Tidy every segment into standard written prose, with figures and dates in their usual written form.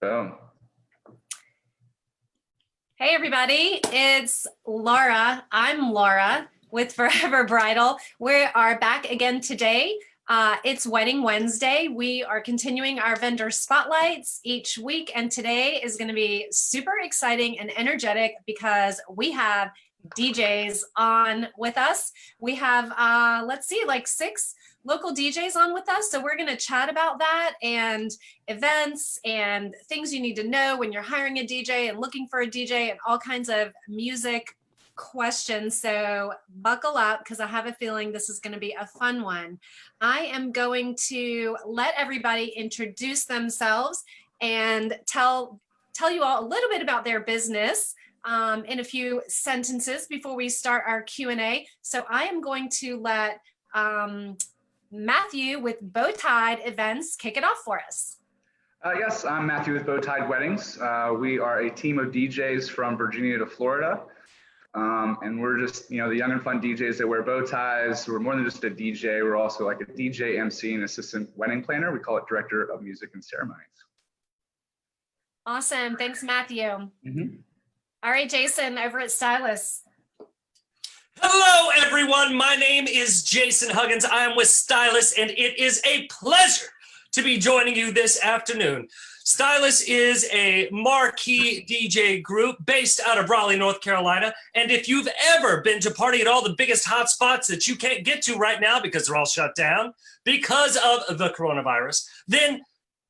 Boom. Hey everybody, it's Laura. I'm Laura with Forever Bridal. We are back again today. It's Wedding Wednesday. We are continuing our vendor spotlights each week, and today is going to be super exciting and energetic because we have DJs on with us. We have, let's see, like 6 local DJs on with us. So we're going to chat about that and events and things you need to know when you're hiring a DJ and looking for a DJ and all kinds of music questions. So buckle up because I have a feeling this is going to be a fun one. I am going to let everybody introduce themselves and tell you all a little bit about their business in a few sentences before we start our Q&A. So I am going to let Matthew with Bowtied Events kick it off for us. Yes, I'm Matthew with Bowtied Weddings. We are a team of DJs from Virginia to Florida. And we're just, the young and fun DJs that wear bow ties. We're more than just a DJ. We're also like a DJ, MC, and assistant wedding planner. We call it Director of Music and Ceremonies. Awesome. Thanks, Matthew. All right, Jason, over at Stylus. Hello, everyone. My name is Jason Huggins. I am with Stylus, and it is a pleasure to be joining you this afternoon. Stylus is a marquee DJ group based out of Raleigh, North Carolina. And if you've ever been to party at all the biggest hot spots that you can't get to right now because they're all shut down because of the coronavirus, then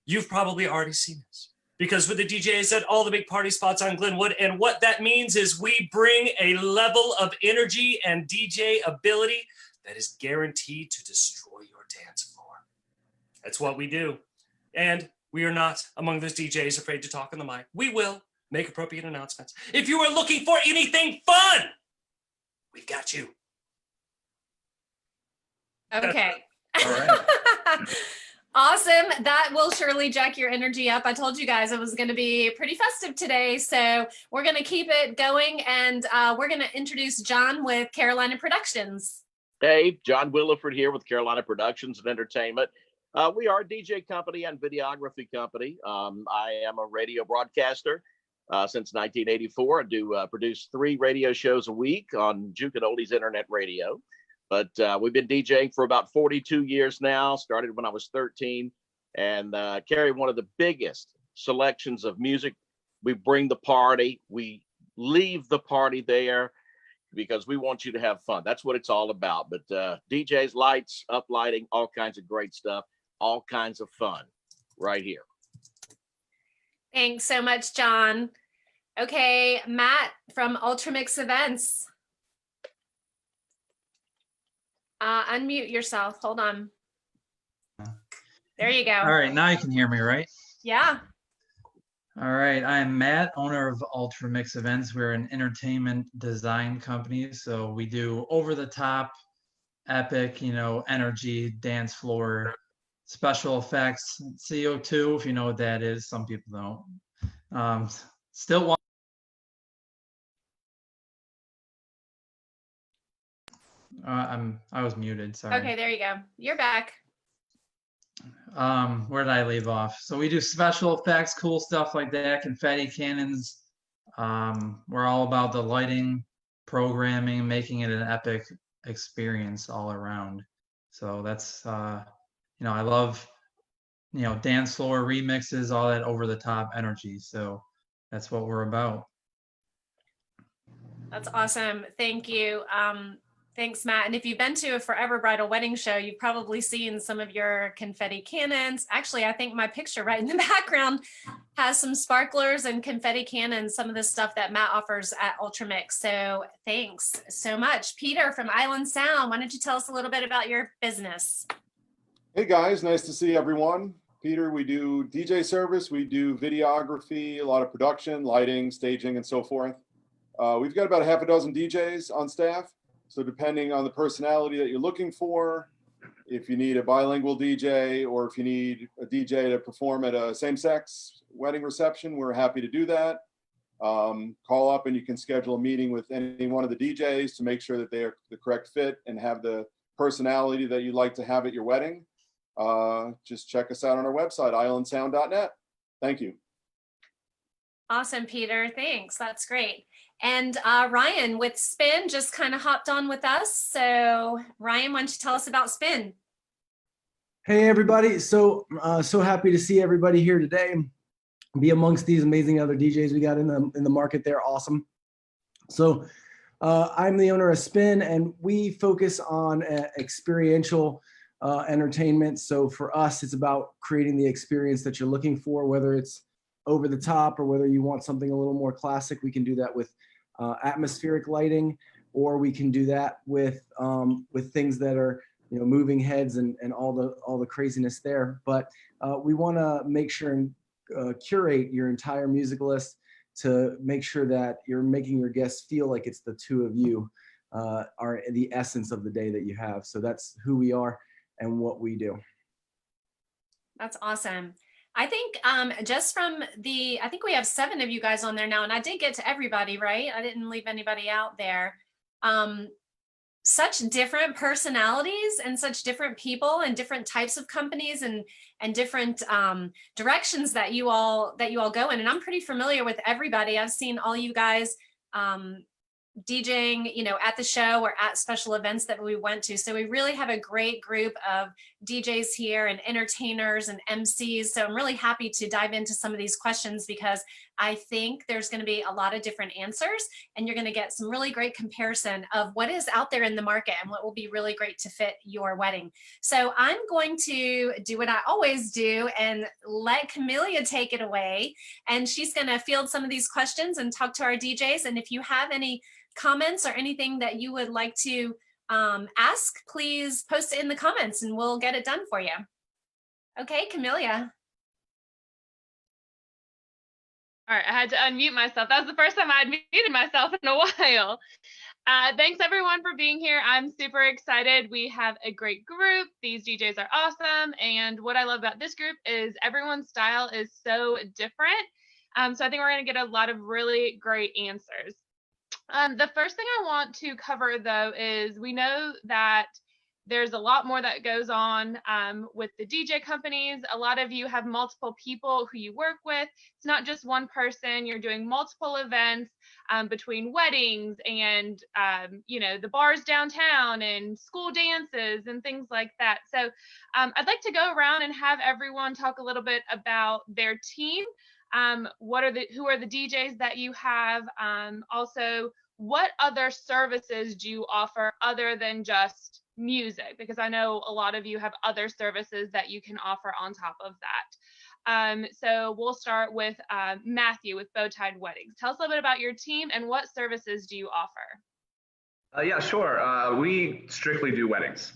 you've probably already seen this. Because with the DJs at all the big party spots on Glenwood, and what that means is we bring a level of energy and DJ ability that is guaranteed to destroy your dance floor. That's what we do. And we are not among those DJs afraid to talk on the mic. We will make appropriate announcements. If you are looking for anything fun, we've got you. Okay. All right. Awesome. That will surely jack your energy up. I told you guys it was going to be pretty festive today. So we're going to keep it going, and we're going to introduce John with Carolina Productions. Hey, John Williford here with Carolina Productions and Entertainment. We are a DJ company and videography company. I am a radio broadcaster since 1984. I do produce 3 radio shows a week on Juke and Oldies Internet Radio. But we've been DJing for about 42 years now, started when I was 13, and carry one of the biggest selections of music. We bring the party, we leave the party there because we want you to have fun. That's what it's all about. But DJs, lights, uplighting, all kinds of great stuff, all kinds of fun right here. Thanks so much, John. Okay, Matt from Ultramix Events. Unmute yourself. Hold on. There you go. All right, now you can hear me, right? Yeah. All right, I'm Matt, owner of Ultramix Events. We're an entertainment design company, so we do over-the-top, epic, energy, dance floor, special effects, CO2, if you know what that is. Some people don't. Still want. I was muted, sorry. Okay, there you go. You're back. Where did I leave off? So we do special effects, cool stuff like that, confetti cannons. We're all about the lighting, programming, making it an epic experience all around. So that's, I love, dance floor remixes, all that over the top energy. So that's what we're about. That's awesome. Thank you. Thanks, Matt. And if you've been to a Forever Bridal Wedding Show, you've probably seen some of your confetti cannons. Actually, I think my picture right in the background has some sparklers and confetti cannons, some of the stuff that Matt offers at Ultramix. So thanks so much. Peter from Island Sound, why don't you tell us a little bit about your business? Hey guys, nice to see everyone. Peter, we do DJ service, we do videography, a lot of production, lighting, staging, and so forth. We've got about 6 DJs on staff. So depending on the personality that you're looking for, if you need a bilingual DJ or if you need a DJ to perform at a same-sex wedding reception, we're happy to do that. Call up and you can schedule a meeting with any one of the DJs to make sure that they are the correct fit and have the personality that you'd like to have at your wedding. Just check us out on our website, islandsound.net. Thank you. Awesome, Peter. Thanks. That's great. And Ryan with Spin just kind of hopped on with us. So Ryan, why don't you tell us about Spin? Hey everybody, so happy to see everybody here today. Be amongst these amazing other DJs we got in the market. They're awesome. So I'm the owner of Spin, and we focus on experiential entertainment. So for us, it's about creating the experience that you're looking for, whether it's over the top or whether you want something a little more classic. We can do that with atmospheric lighting, or we can do that with things that are, you know, moving heads and all the craziness there. But we want to make sure and curate your entire music list to make sure that you're making your guests feel like it's the two of you, are the essence of the day that you have. So that's who we are and what we do. That's awesome. I think just from I think we have 7 of you guys on there now, and I did get to everybody, right? I didn't leave anybody out there. Such different personalities and such different people and different types of companies and different directions that you all go in. And I'm pretty familiar with everybody. I've seen all you guys DJing, you know, at the show or at special events that we went to. So we really have a great group of DJs here and entertainers and MCs. So I'm really happy to dive into some of these questions, because I think there's going to be a lot of different answers, and you're going to get some really great comparison of what is out there in the market and what will be really great to fit your wedding. So I'm going to do what I always do and let Camellia take it away. And she's going to field some of these questions and talk to our DJs. And if you have any comments or anything that you would like to ask, please post it in the comments and we'll get it done for you. Okay, Camellia. All right, I had to unmute myself. That was the first time I'd muted myself in a while. Thanks everyone for being here. I'm super excited. We have a great group. These DJs are awesome. And what I love about this group is everyone's style is so different. So I think we're gonna get a lot of really great answers. The first thing I want to cover, though, is we know that there's a lot more that goes on with the DJ companies. A lot of you have multiple people who you work with. It's not just one person. You're doing multiple events between weddings and, you know, the bars downtown and school dances and things like that. So I'd like to go around and have everyone talk a little bit about their team. Who are the DJs that you have? Also, what other services do you offer other than just music? Because I know a lot of you have other services that you can offer on top of that. So we'll start with Matthew with Bowtied Weddings. Tell us a little bit about your team and what services do you offer? Yeah, sure. We strictly do weddings.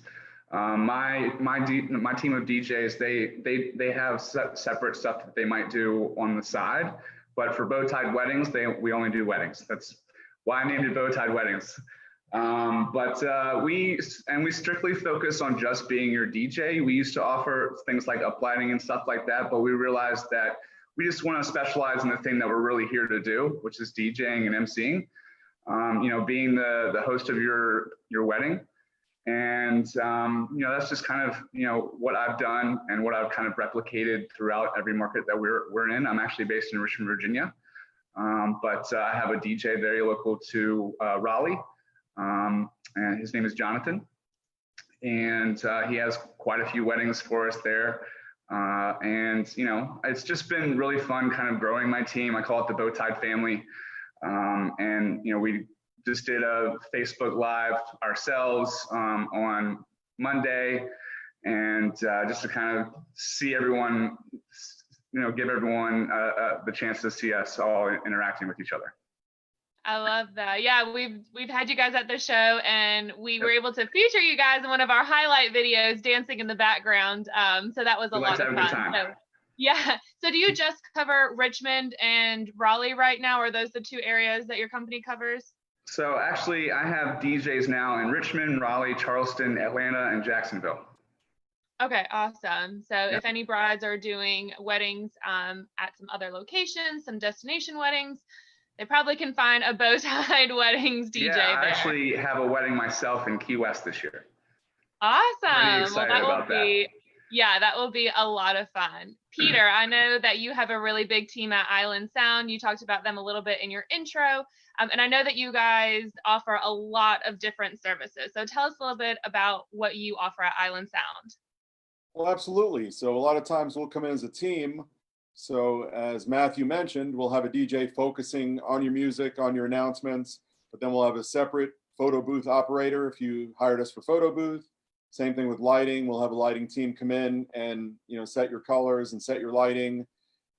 My team of DJs, they have separate stuff that they might do on the side, but for Bowtied Weddings, we only do weddings. That's why I named it Bowtied Weddings. We strictly focus on just being your DJ. We used to offer things like uplighting and stuff like that, but we realized that we just want to specialize in the thing that we're really here to do, which is DJing and MCing. You know, being the host of your wedding. And, you know, that's just kind of, you know, what I've done and what I've kind of replicated throughout every market that we're in. I'm actually based in Richmond, Virginia. But I have a DJ very local to Raleigh, and his name is Jonathan. And he has quite a few weddings for us there. And, you know, it's just been really fun kind of growing my team. I call it the Bowtied family. And, you know, we just did a Facebook Live ourselves on Monday, and just to kind of see everyone, you know, give everyone the chance to see us all interacting with each other. I love that. Yeah, we've had you guys at the show, and we were able to feature you guys in one of our highlight videos, dancing in the background. So that was a lot of fun. So, yeah. So do you just cover Richmond and Raleigh right now? Or are those the 2 areas that your company covers? So actually, I have DJs now in Richmond, Raleigh, Charleston, Atlanta, and Jacksonville. Okay, awesome. So if any brides are doing weddings at some other locations, some destination weddings, they probably can find a Bowtied Weddings DJ I there. actually have a wedding myself in Key West this year. Awesome. Well, that will be Yeah, that will be a lot of fun. Peter, I know that you have a really big team at Island Sound. You talked about them a little bit in your intro. And I know that you guys offer a lot of different services. So tell us a little bit about what you offer at Island Sound. Well, absolutely. So a lot of times we'll come in as a team. So as Matthew mentioned, we'll have a DJ focusing on your music, on your announcements, but then we'll have a separate photo booth operator if you hired us for photo booth. Same thing with lighting. We'll have a lighting team come in and, you know, set your colors and set your lighting.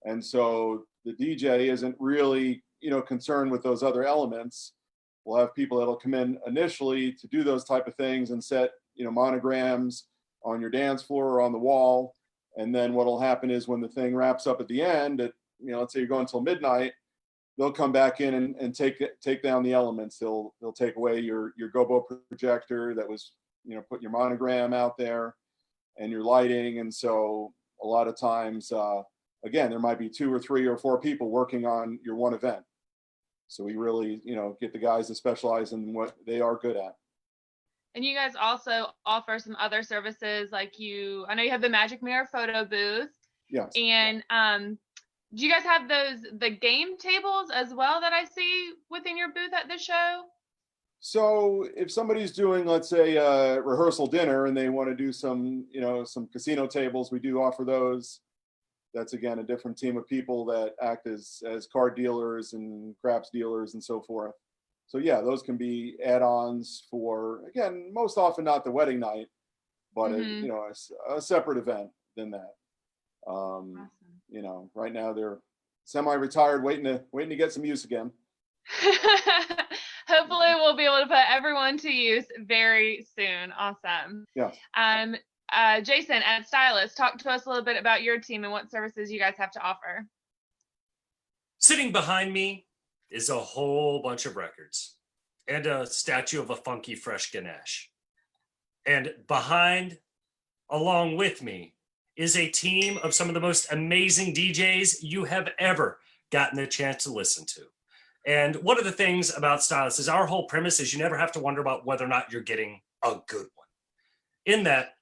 And so the DJ isn't really, you know, concerned with those other elements. We'll have people that'll come in initially to do those type of things and set, you know, monograms on your dance floor or on the wall. And then what'll happen is when the thing wraps up at the end, at, you know, let's say you're going until midnight, they'll come back in and take down the elements. They'll take away your gobo projector that was, you know, put your monogram out there and your lighting. And so a lot of times, again, there might be 2 or 3 or 4 people working on your one event. So we really, you know, get the guys that specialize in what they are good at. And you guys also offer some other services like I know you have the Magic Mirror photo booth. Yes. And do you guys have the game tables as well that I see within your booth at the show? So if somebody's doing, let's say, a rehearsal dinner and they want to do some, you know, some casino tables, we do offer those. That's, again, a different team of people that act as card dealers and craps dealers and so forth. So yeah, those can be add-ons for, again, most often not the wedding night, but you know, a separate event than that. Awesome. You know, right now they're semi-retired, waiting to get some use again. Hopefully we'll be able to put everyone to use very soon. Awesome. Yeah. Jason, at Stylist, talk to us a little bit about your team and what services you guys have to offer. Sitting behind me is a whole bunch of records and a statue of a funky fresh Ganesh. And behind, along with me, is a team of some of the most amazing DJs you have ever gotten a chance to listen to. And one of the things about Stylist is our whole premise is you never have to wonder about whether or not you're getting a good one. In that,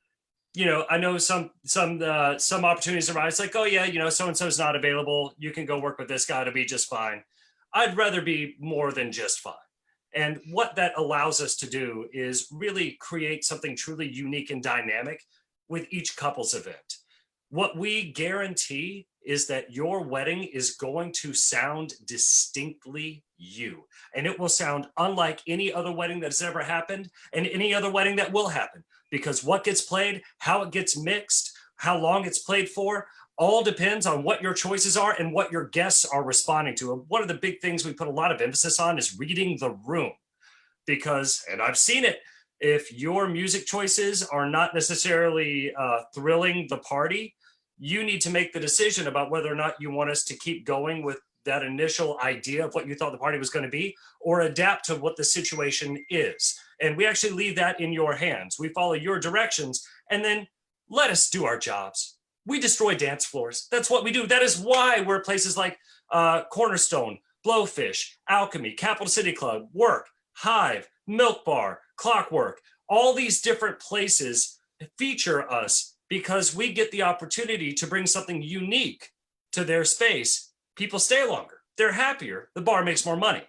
you know, I know some opportunities arise like, oh yeah, you know, so-and-so's not available. You can go work with this guy to be just fine. I'd rather be more than just fine. And what that allows us to do is really create something truly unique and dynamic with each couple's event. What we guarantee is that your wedding is going to sound distinctly you. And it will sound unlike any other wedding that has ever happened and any other wedding that will happen. Because what gets played, how it gets mixed, how long it's played for, all depends on what your choices are and what your guests are responding to. And one of the big things we put a lot of emphasis on is reading the room. Because, and I've seen it, if your music choices are not necessarily thrilling the party, you need to make the decision about whether or not you want us to keep going with that initial idea of what you thought the party was going to be, or adapt to what the situation is. And we actually leave that in your hands. We follow your directions and then let us do our jobs. We destroy dance floors. That's what we do. That is why we're at places like Cornerstone, Blowfish, Alchemy, Capital City Club, Work, Hive, Milk Bar, Clockwork. All these different places feature us because we get the opportunity to bring something unique to their space. People stay longer. They're happier. The bar makes more money.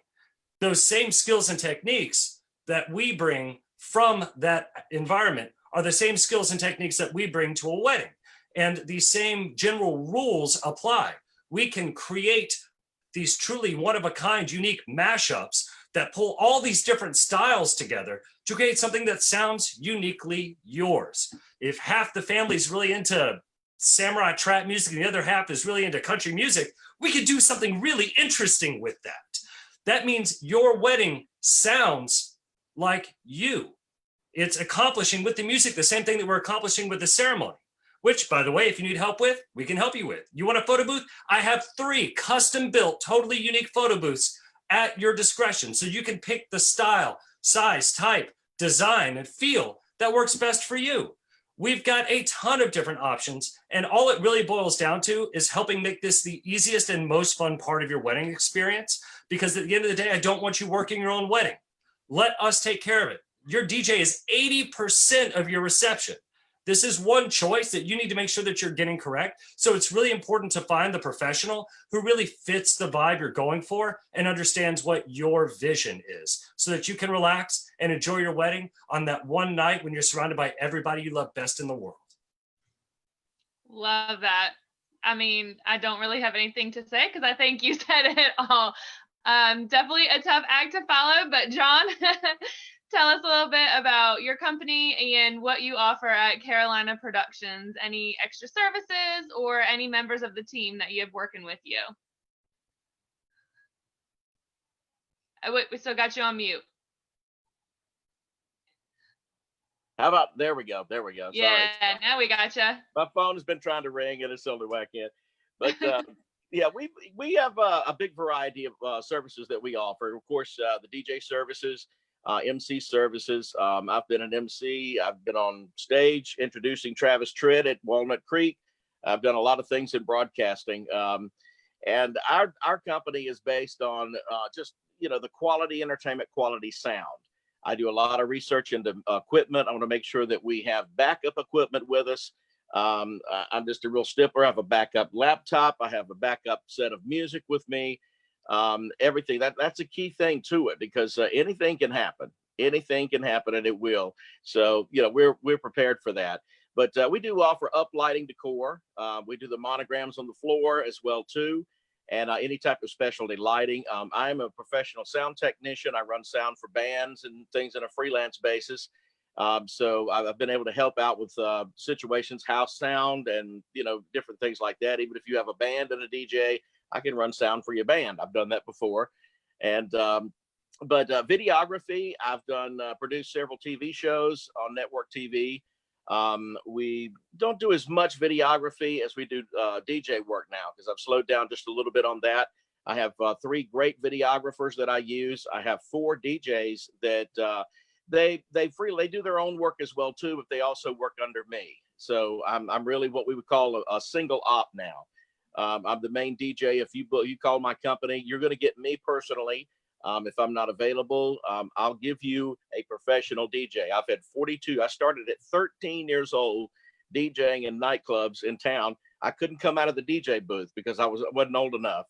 Those same skills and techniques that we bring from that environment are the same skills and techniques that we bring to a wedding. And these same general rules apply. We can create these truly one-of-a-kind, unique mashups that pull all these different styles together to create something that sounds uniquely yours. If half the family is really into samurai trap music and the other half is really into country music, we could do something really interesting with that. That means your wedding sounds like you. It's accomplishing with the music the same thing that we're accomplishing with the ceremony, which, by the way, if you need help with, we can help you with. You want a photo booth? I have 3 custom-built, totally unique photo booths at your discretion, so you can pick the style, size, type, design, and feel that works best for you. We've got a ton of different options, and all it really boils down to is helping make this the easiest and most fun part of your wedding experience, because at the end of the day, I don't want you working your own wedding. Let us take care of it. Your DJ is 80% of your reception. This is one choice that you need to make sure that you're getting correct. So it's really important to find the professional who really fits the vibe you're going for and understands what your vision is, so that you can relax and enjoy your wedding on that one night when you're surrounded by everybody you love best in the world. Love that. I mean, I don't really have anything to say because I think you said it all. Definitely a tough act to follow, but John, tell us a little bit about your company and what you offer at Carolina Productions. Any extra services or any members of the team that you have working with you? Wait, we still got you on mute. How about, there we go. There we go. Yeah, Sorry. now we got you. My phone has been trying to ring and it's only whack in. But yeah, we have a big variety of services that we offer. Of course, the DJ services, MC services. I've been an MC. I've been on stage introducing Travis Tritt at Walnut Creek. I've done a lot of things in broadcasting. And our company is based on just, the quality entertainment, quality sound. I do a lot of research into equipment. I want to make sure that we have backup equipment with us. I'm just a real stippler. I have a backup laptop. I have a backup set of music with me. Everything that's a key thing to it, because anything can happen. Anything can happen, and it will. So we're prepared for that. But we do offer uplighting decor. We do the monograms on the floor as well too, and any type of specialty lighting. I'm a professional sound technician. I run sound for bands and things on a freelance basis. So I've been able to help out with situations, house sound, and different things like that. Even if you have a band and a DJ, I can run sound for your band. I've done that before. And but videography, I've done produced several TV shows on network TV. We don't do as much videography as we do DJ work now, because I've slowed down just a little bit on that. I have 3 great videographers that I use. I have 4 DJs that they do their own work as well too, but they also work under me. So I'm really what we would call a single op now. I'm the main DJ. If you call my company, you're going to get me personally. If I'm not available, I'll give you a professional DJ. I've had 42. I started at 13 years old DJing in nightclubs in town. I couldn't come out of the DJ booth because I wasn't old enough.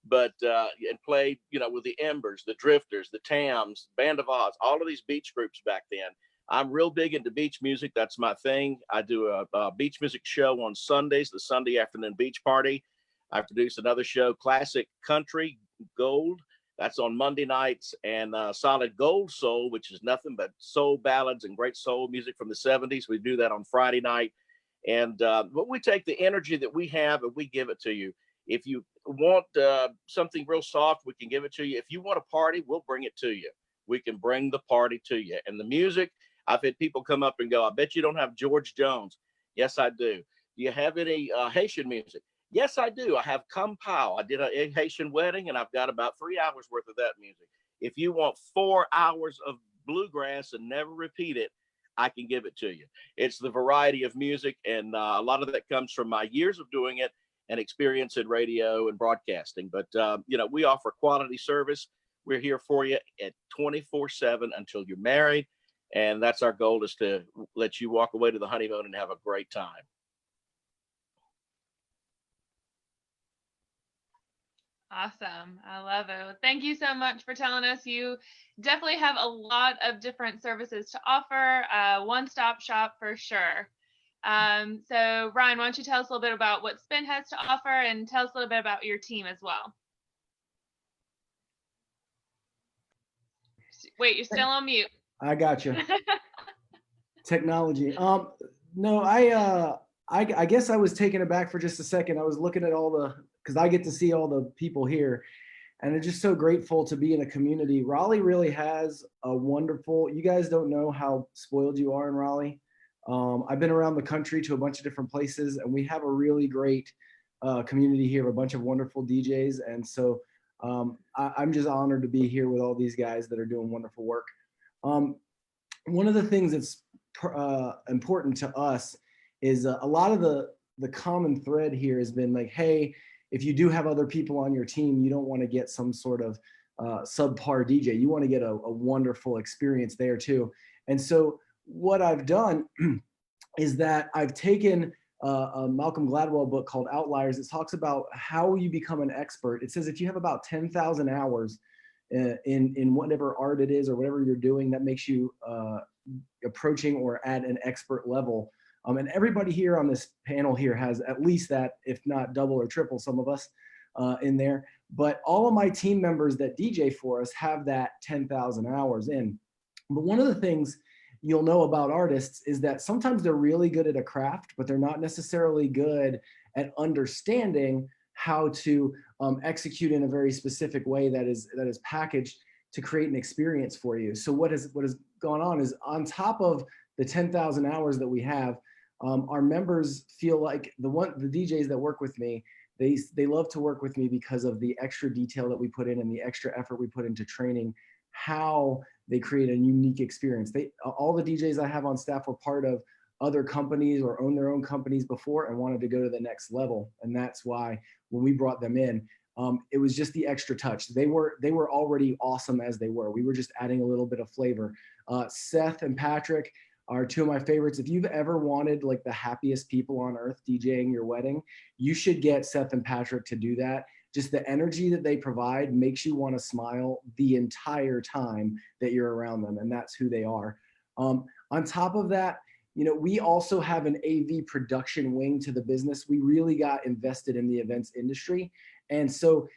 But and played, with the Embers, the Drifters, the Tams, Band of Oz, all of these beach groups back then. I'm real big into beach music. That's my thing. I do a beach music show on Sundays, the Sunday afternoon beach party. I produce another show, Classic Country Gold. That's on Monday nights, and Solid Gold Soul, which is nothing but soul ballads and great soul music from the 70s. We do that on Friday night. And but we take the energy that we have and we give it to you. If you want something real soft, we can give it to you. If you want a party, we'll bring it to you. We can bring the party to you. And the music, I've had people come up and go, I bet you don't have George Jones. Yes, I do. Do you have any Haitian music? Yes, I do. I have Kampao. I did a Haitian wedding, and I've got about 3 hours worth of that music. If you want 4 hours of bluegrass and never repeat it, I can give it to you. It's the variety of music, and a lot of that comes from my years of doing it and experience in radio and broadcasting. But, we offer quality service. We're here for you at 24/7 until you're married. And that's our goal, is to let you walk away to the honeymoon and have a great time. Awesome. I love it. Well, thank you so much for telling us. You definitely have a lot of different services to offer. One-stop shop for sure. So Ryan, why don't you tell us a little bit about what Spin has to offer, and tell us a little bit about your team as well. Wait, you're still on mute. I got you. Technology. No, I guess I was taken aback for just a second. I was looking at because I get to see all the people here, and I'm just so grateful to be in a community. Raleigh really has a wonderful, you guys don't know how spoiled you are in Raleigh. I've been around the country to a bunch of different places, and we have a really great community here, a bunch of wonderful DJs. And so I'm just honored to be here with all these guys that are doing wonderful work. One of the things that's important to us is a lot of the common thread here has been like, hey, if you do have other people on your team, you don't want to get some sort of subpar DJ. You want to get a wonderful experience there too. And so what I've done is that I've taken a Malcolm Gladwell book called Outliers. It talks about how you become an expert. It says if you have about 10,000 hours in whatever art it is or whatever you're doing that makes you approaching or at an expert level. And everybody here on this panel here has at least that, if not double or triple, some of us in there. But all of my team members that DJ for us have that 10,000 hours in. But one of the things you'll know about artists is that sometimes they're really good at a craft, but they're not necessarily good at understanding how to execute in a very specific way that is packaged to create an experience for you. So what has gone on is, on top of the 10,000 hours that we have, our members feel like the DJs that work with me, they love to work with me because of the extra detail that we put in and the extra effort we put into training how they create a unique experience. All the DJs I have on staff were part of other companies or own their own companies before and wanted to go to the next level. And that's why when we brought them in, it was just the extra touch. They were already awesome as they were. We were just adding a little bit of flavor. Seth and Patrick are two of my favorites. If you've ever wanted like the happiest people on earth DJing your wedding, you should get Seth and Patrick to do that. Just the energy that they provide makes you want to smile the entire time that you're around them, and that's who they are. On top of that, you know, we also have an AV production wing to the business. We really got invested in the events industry. And so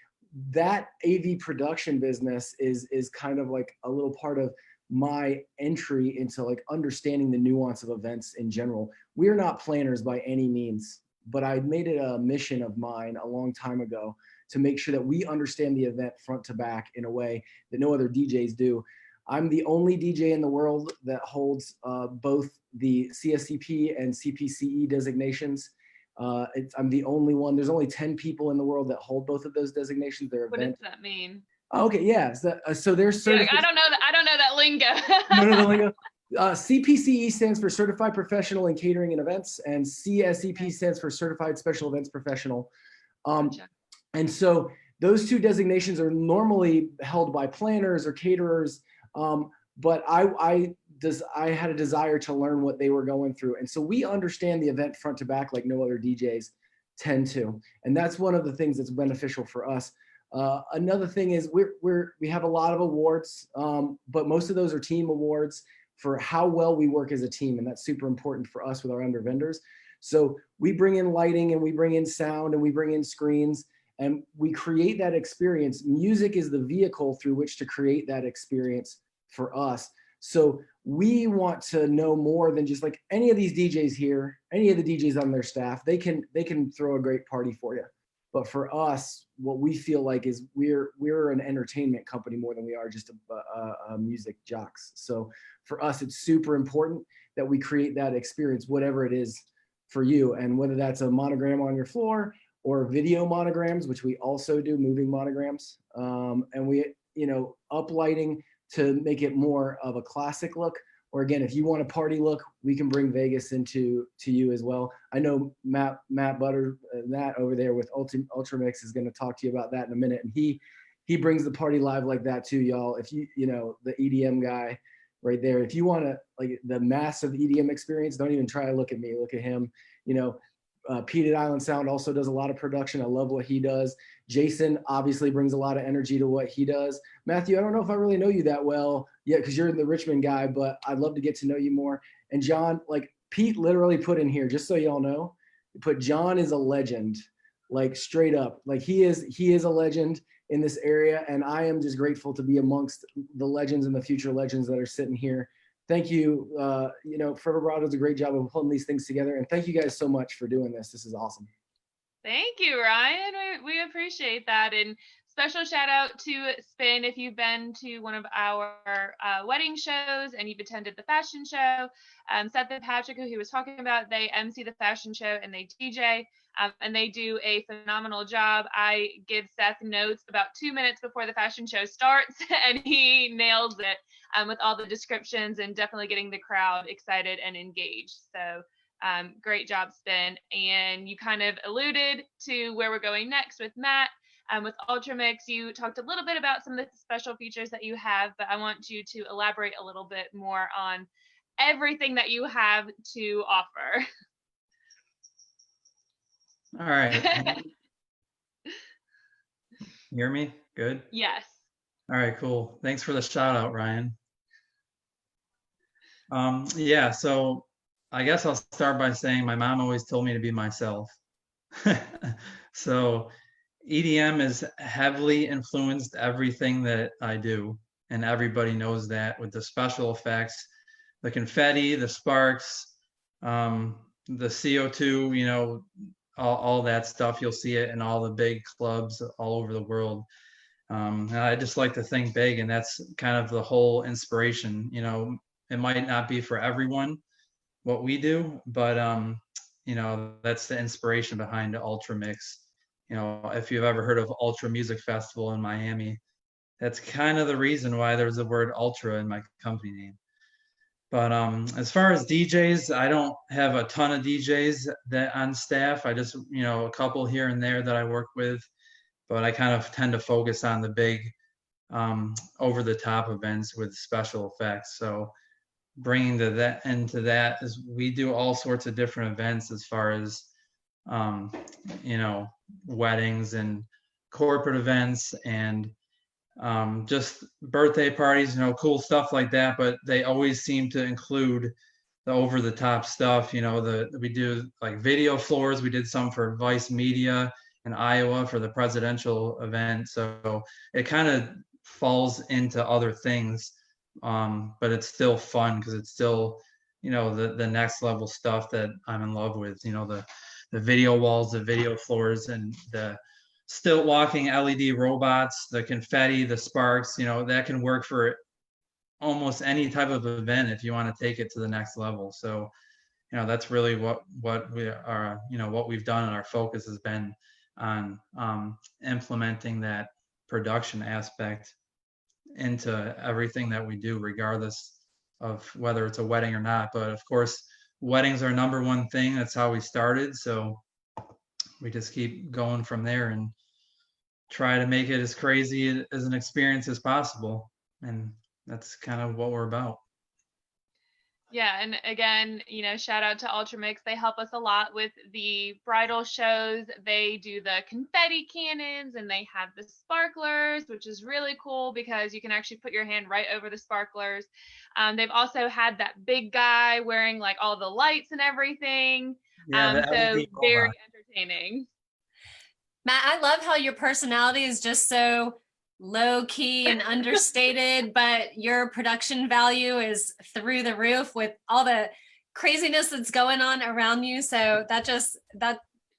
that AV production business is kind of like a little part of my entry into like understanding the nuance of events in general. We're not planners by any means, but I made it a mission of mine a long time ago to make sure that we understand the event front to back in a way that no other DJs do. I'm the only DJ in the world that holds both the CSCP and CPCE designations. I'm the only one. There's only 10 people in the world that hold both of those designations. What does that mean? Okay, yeah. So there's I don't know that lingo. No, the lingo. CPCE stands for Certified Professional in Catering and Events, and CSCP stands for Certified Special Events Professional. Gotcha. And so those two designations are normally held by planners or caterers, but I had a desire to learn what they were going through. And so we understand the event front to back like no other DJs tend to. And that's one of the things that's beneficial for us. Another thing is we have a lot of awards, but most of those are team awards for how well we work as a team. And that's super important for us with our under vendors. So we bring in lighting and we bring in sound and we bring in screens and we create that experience. Music is the vehicle through which to create that experience for us. So we want to know more than just like any of these DJs here, any of the DJs on their staff, they can throw a great party for you. But for us, what we feel like is we're an entertainment company more than we are just a music jocks. So for us, it's super important that we create that experience, whatever it is for you. And whether that's a monogram on your floor or video monograms, which we also do, moving monograms. And we, up lighting to make it more of a classic look. Or again, if you want a party look, we can bring Vegas to you as well. I know Matt Butter, Matt over there with Ultramix is going to talk to you about that in a minute. And he brings the party live like that too, y'all. If you, the EDM guy right there, if you want to like the massive EDM experience, don't even try to look at me, look at him. Pete at Island Sound also does a lot of production. I love what he does. Jason obviously brings a lot of energy to what he does. Matthew, I don't know if I really know you that well yet because you're the Richmond guy, but I'd love to get to know you more. And John, like Pete literally put in here, just so y'all know, put John is a legend, like straight up. Like he is a legend in this area. And I am just grateful to be amongst the legends and the future legends that are sitting here. Thank you. Forever Bridal does a great job of pulling these things together. And thank you guys so much for doing this. This is awesome. Thank you, Ryan. We appreciate that. And special shout out to Spin. If you've been to one of our wedding shows and you've attended the fashion show, Seth and Patrick, who he was talking about, they MC the fashion show and they DJ. And they do a phenomenal job. I give Seth notes about 2 minutes before the fashion show starts, and he nails it with all the descriptions and definitely getting the crowd excited and engaged. So great job, Spin. And you kind of alluded to where we're going next with Matt. With Ultramix, you talked a little bit about some of the special features that you have, but I want you to elaborate a little bit more on everything that you have to offer. All right. Hear me? Good. Yes. All right, cool. Thanks for the shout out, Ryan. Yeah, so I guess I'll start by saying my mom always told me to be myself. So EDM has heavily influenced everything that I do, and everybody knows that, with the special effects, the confetti, the sparks, the CO2, you know, all that stuff. You'll see it in all the big clubs all over the world. And I just like to think big, and that's kind of the whole inspiration. You know, it might not be for everyone what we do, but you know, that's the inspiration behind the Ultra Mix. You know, if you've ever heard of Ultra Music Festival in Miami, that's kind of the reason why there's the word Ultra in my company name. But as far as DJs, I don't have a ton of DJs that on staff. I just, you know, a couple here and there that I work with, but I kind of tend to focus on the big over the top events with special effects. So bringing that into that is we do all sorts of different events as far as you know, weddings and corporate events and just birthday parties, you know, cool stuff like that. But they always seem to include the over the top stuff. You know, we do like video floors. We did some for Vice Media in Iowa for the presidential event. So it kind of falls into other things, but it's still fun because it's still, you know, the next level stuff that I'm in love with. You know, the video walls, the video floors, and the stilt walking LED robots, the confetti, the sparks. You know, that can work for almost any type of event if you want to take it to the next level. So, you know, that's really what we are, you know, what we've done, and our focus has been on implementing that production aspect into everything that we do, regardless of whether it's a wedding or not. But of course, weddings are number one thing. That's how we started. So we just keep going from there and try to make it as crazy as an experience as possible. And that's kind of what we're about. Yeah, and again, you know, shout out to Ultramix. They help us a lot with the bridal shows. They do the confetti cannons and they have the sparklers, which is really cool because you can actually put your hand right over the sparklers. They've also had that big guy wearing like all the lights and everything. Yeah, so very entertaining. Matt, I love how your personality is just so low key and understated, but your production value is through the roof with all the craziness that's going on around you. So that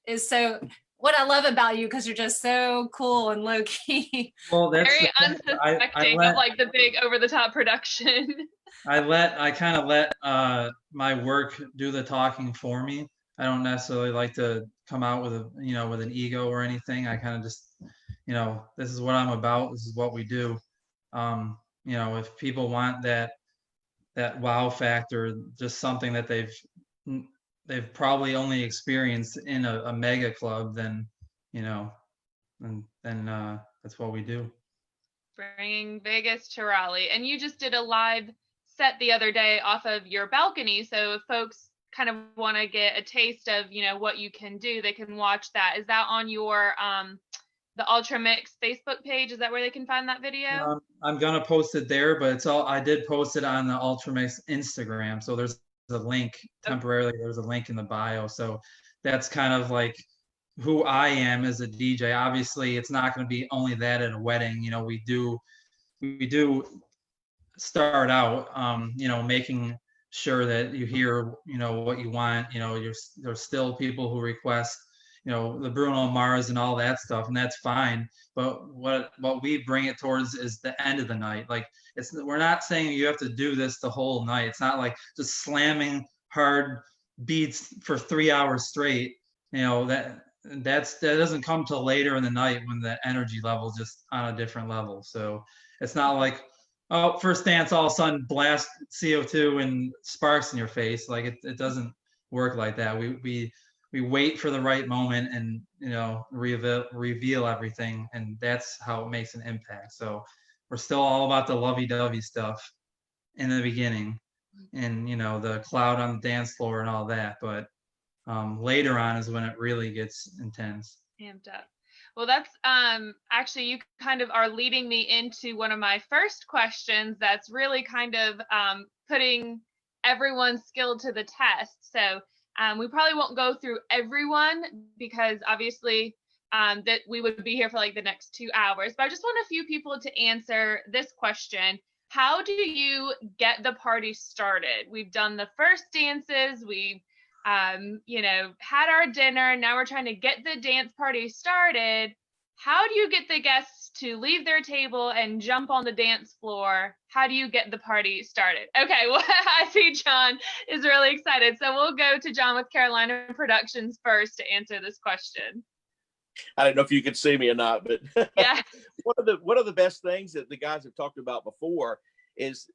is so what I love about you, because you're just so cool and low key. Well, that's very unsuspecting of like the big over the top production. I kind of let my work do the talking for me. I don't necessarily like to come out with with an ego or anything. I kind of just, you know, this is what I'm about. This is what we do. You know, if people want that wow factor, just something that they've probably only experienced in a mega club, then, you know, and then that's what we do. Bringing Vegas to Raleigh. And you just did a live set the other day off of your balcony. So if folks kind of want to get a taste of, you know, what you can do, they can watch that. Is that on your the Ultramix Facebook page? Is that where they can find that video? I'm gonna post it there, but I did post it on the Ultramix Instagram. So there's a link temporarily. There's a link in the bio. So that's kind of like who I am as a DJ. Obviously, it's not going to be only that at a wedding. You know, we do start out, you know, making sure that you hear, you know, what you want. You know, there's still people who request, you know, the Bruno Mars and all that stuff, and that's fine. But what we bring it towards is the end of the night. Like, we're not saying you have to do this the whole night. It's not like just slamming hard beats for 3 hours straight. You know, that doesn't come till later in the night when the energy level is just on a different level. So it's not like, oh, first dance, all of a sudden blast CO2 and sparks in your face. Like it doesn't work like that. We wait for the right moment and, you know, reveal everything, and that's how it makes an impact. So we're still all about the lovey-dovey stuff in the beginning, and the crowd on the dance floor and all that. But later on is when it really gets intense. Amped up. Well, that's actually, you kind of are leading me into one of my first questions that's really kind of putting everyone's skill to the test. So we probably won't go through everyone because obviously that we would be here for like the next 2 hours, but I just want a few people to answer this question. How do you get the party started? We've done the first dances, we've had our dinner. Now we're trying to get the dance party started. How do you get the guests to leave their table and jump on the dance floor? How do you get the party started? Okay, well, I see John is really excited. So we'll go to John with Carolina Productions first to answer this question. I don't know if you can see me or not, but yeah. one of the best things that the guys have talked about before is,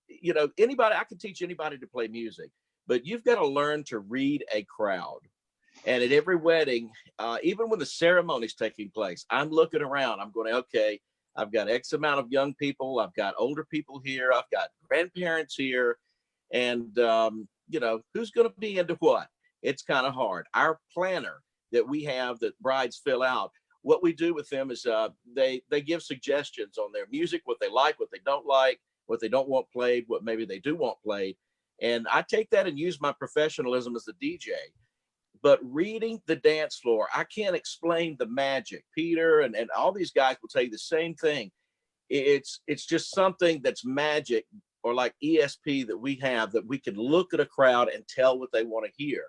anybody, I can teach anybody to play music, but you've got to learn to read a crowd. And at every wedding, even when the ceremony's taking place, I'm looking around, I'm going, okay, I've got X amount of young people, I've got older people here, I've got grandparents here, and who's going to be into what? It's kind of hard. Our planner that we have that brides fill out, what we do with them is they give suggestions on their music, what they like, what they don't like, what they don't want played, what maybe they do want played. And I take that and use my professionalism as a DJ. But reading the dance floor, I can't explain the magic. Peter and all these guys will tell you the same thing. It's just something that's magic, or like ESP that we have, that we can look at a crowd and tell what they want to hear.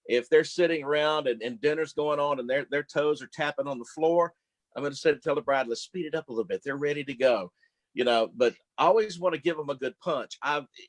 If they're sitting around and dinner's going on and their toes are tapping on the floor, I'm going to tell the bride, let's speed it up a little bit. They're ready to go, but I always want to give them a good punch.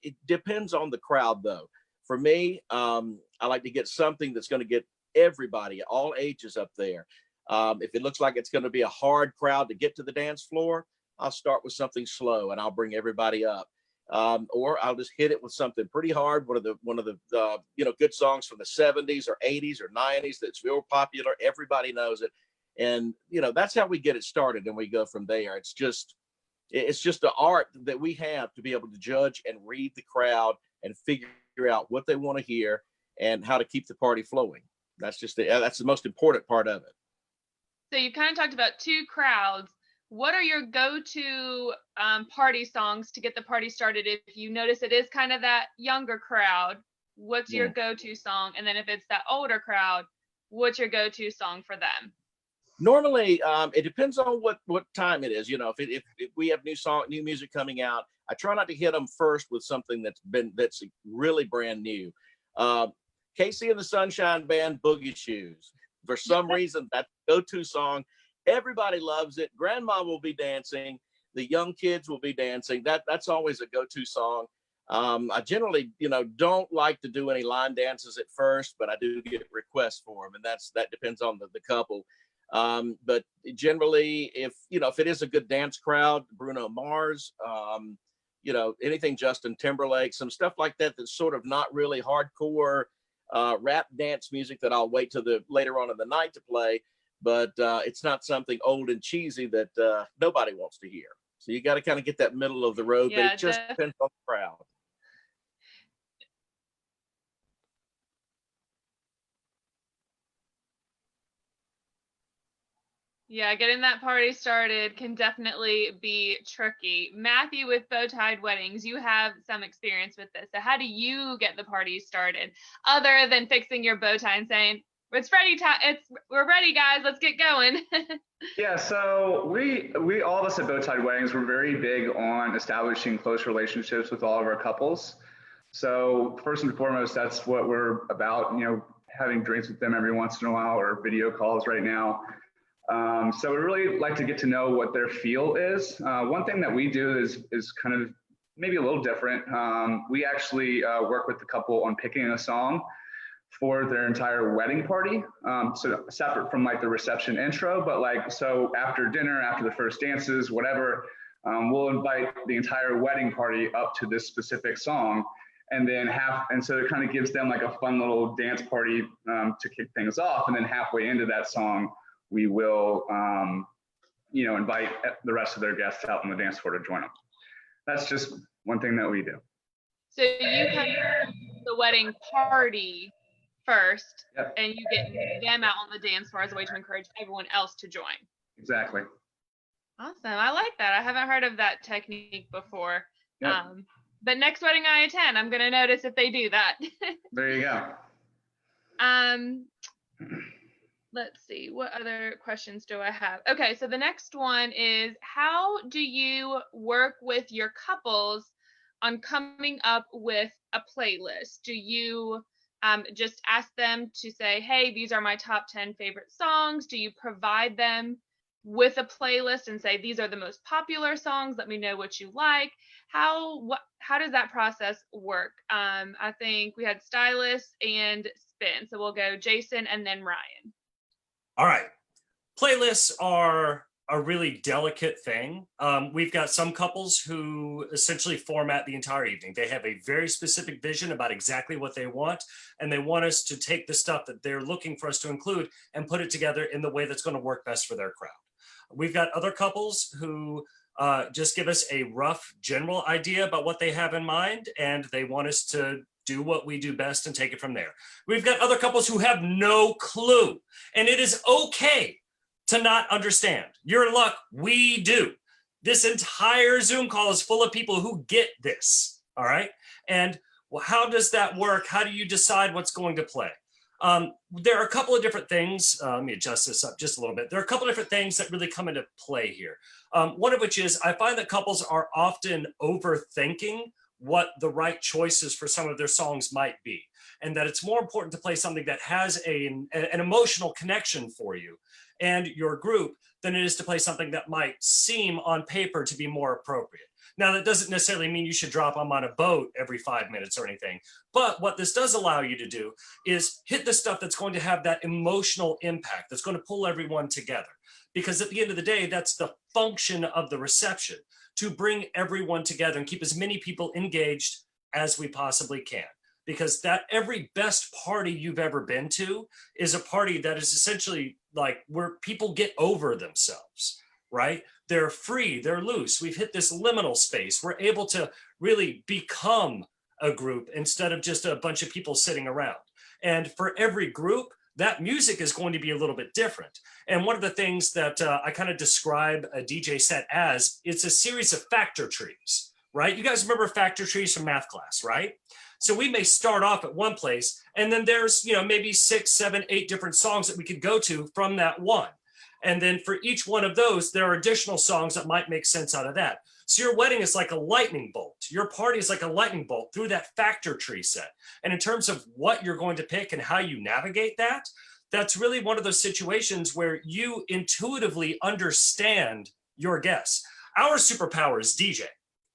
It depends on the crowd though. For me, I like to get something that's going to get everybody, all ages up there. If it looks like it's going to be a hard crowd to get to the dance floor, I'll start with something slow and I'll bring everybody up. Or I'll just hit it with something pretty hard. One of the good songs from the 70s or 80s or 90s that's real popular. Everybody knows it. And, that's how we get it started. And we go from there. It's just the art that we have to be able to judge and read the crowd and figure out what they want to hear and how to keep the party flowing. That's the most important part of it. So you kind of talked about two crowds. What are your go-to party songs to get the party started? If you notice it is kind of that younger crowd, what's your go-to song? And then if it's that older crowd, what's your go-to song for them? Normally, it depends on what time it is. If we have new music coming out, I try not to hit them first with something that's really brand new. Casey and the Sunshine Band, Boogie Shoes. For some reason, that's the go-to song. Everybody loves it. Grandma will be dancing. The young kids will be dancing. That's always a go-to song. I generally, don't like to do any line dances at first, but I do get requests for them, and that depends on the couple. But generally, if it is a good dance crowd, Bruno Mars, anything Justin Timberlake, some stuff like that that's sort of not really hardcore rap dance music that I'll wait till later on in the night to play. But it's not something old and cheesy that nobody wants to hear. So you got to kind of get that middle of the road, but it just depends on the crowd. Yeah, getting that party started can definitely be tricky. Matthew with Bowtied Weddings, you have some experience with this. So how do you get the party started other than fixing your bow tie and saying, it's ready, we're ready, guys, let's get going? Yeah, so we all of us at Bowtied Weddings, we're very big on establishing close relationships with all of our couples. So first and foremost, that's what we're about, having drinks with them every once in a while, or video calls right now. So we really like to get to know what their feel is. One thing that we do is kind of maybe a little different. We actually work with the couple on picking a song for their entire wedding party. So separate from like the reception intro, but so after dinner, after the first dances, whatever, we'll invite the entire wedding party up to this specific song. And so it kind of gives them like a fun little dance party to kick things off. And then halfway into that song, we will, invite the rest of their guests out on the dance floor to join them. That's just one thing that we do. So you come to the wedding party first, Yep. and you get them out on the dance floor as a way to encourage everyone else to join. Exactly. Awesome. I like that. I haven't heard of that technique before. Yep. But next wedding I attend, I'm going to notice if they do that. There you go. Let's see, what other questions do I have? Okay, so the next one is, how do you work with your couples on coming up with a playlist? Do you just ask them to say, hey, these are my top 10 favorite songs? Do you provide them with a playlist and say, these are the most popular songs, let me know what you like? How does that process work? I think we had Stylist and Spin, so we'll go Jason and then Ryan. All right. Playlists are a really delicate thing. We've got some couples who essentially format the entire evening. They have a very specific vision about exactly what they want, and they want us to take the stuff that they're looking for us to include and put it together in the way that's going to work best for their crowd. We've got other couples who just give us a rough general idea about what they have in mind, and they want us to do what we do best and take it from there. We've got other couples who have no clue, and it is okay to not understand. You're in luck, we do. This entire Zoom call is full of people who get this, all right? And how does that work? How do you decide what's going to play? There are a couple of different things. Let me adjust this up just a little bit. There are a couple of different things that really come into play here. One of which is I find that couples are often overthinking what the right choices for some of their songs might be, and that it's more important to play something that has an emotional connection for you and your group than it is to play something that might seem on paper to be more appropriate. Now, that doesn't necessarily mean you should drop them on a boat every 5 minutes or anything, but what this does allow you to do is hit the stuff that's going to have that emotional impact, that's going to pull everyone together. Because at the end of the day, that's the function of the reception, to bring everyone together and keep as many people engaged as we possibly can. Because that every best party you've ever been to is a party that is essentially like where people get over themselves, right? They're free, they're loose. We've hit this liminal space. We're able to really become a group instead of just a bunch of people sitting around. And for every group, that music is going to be a little bit different. And one of the things that I kind of describe a DJ set as, it's a series of factor trees, right? You guys remember factor trees from math class, right? So we may start off at one place, and then there's, maybe 6, 7, 8 different songs that we could go to from that one. And then for each one of those, there are additional songs that might make sense out of that. So your wedding is like a lightning bolt. Your party is like a lightning bolt through that factor tree set. And in terms of what you're going to pick and how you navigate that, that's really one of those situations where you intuitively understand your guests. Our superpower is DJ.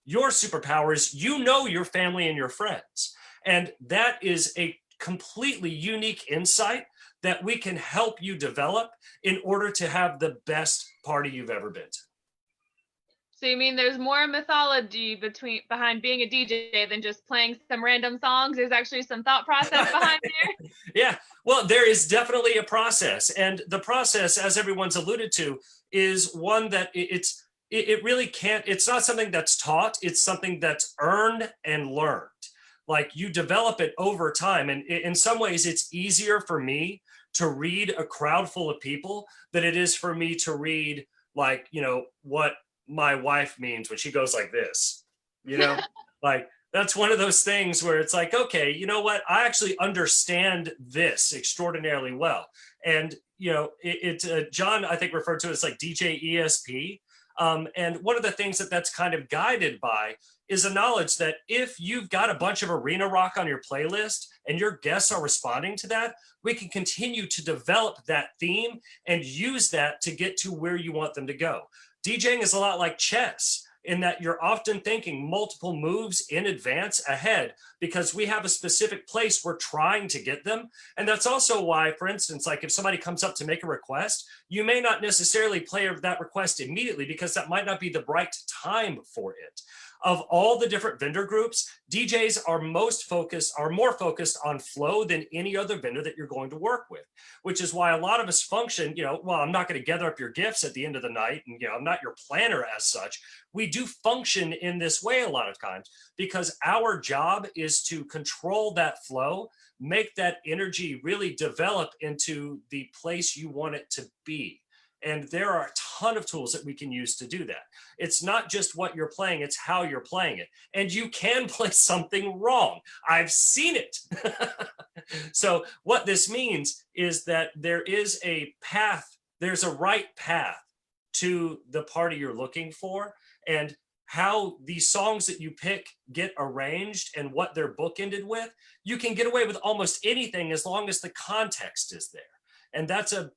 Your superpower is your family and your friends. And that is a completely unique insight that we can help you develop in order to have the best party you've ever been to. So you mean there's more mythology behind being a DJ than just playing some random songs? There's actually some thought process behind there? Yeah, well, there is definitely a process. And the process, as everyone's alluded to, is one that it really can't, it's not something that's taught, it's something that's earned and learned. Like you develop it over time. And in some ways, it's easier for me to read a crowd full of people than it is for me to read, like, what my wife means when she goes like this, like that's one of those things where it's like, okay, you know what? I actually understand this extraordinarily well. And, John, I think referred to it as like DJ ESP. And one of the things that's kind of guided by is a knowledge that if you've got a bunch of arena rock on your playlist and your guests are responding to that, we can continue to develop that theme and use that to get to where you want them to go. DJing is a lot like chess in that you're often thinking multiple moves in advance ahead because we have a specific place we're trying to get them. And that's also why, for instance, like if somebody comes up to make a request, you may not necessarily play that request immediately because that might not be the right time for it. Of all the different vendor groups, DJs are more focused on flow than any other vendor that you're going to work with, which is why a lot of us function, well, I'm not going to gather up your gifts at the end of the night, and I'm not your planner as such. We do function in this way a lot of times because our job is to control that flow, make that energy really develop into the place you want it to be. And there are a ton of tools that we can use to do that. It's not just what you're playing, it's how you're playing it. And you can play something wrong. I've seen it. So what this means is that there is a path, there's a right path to the party you're looking for, and how these songs that you pick get arranged and what they're bookended with. You can get away with almost anything as long as the context is there. And that's an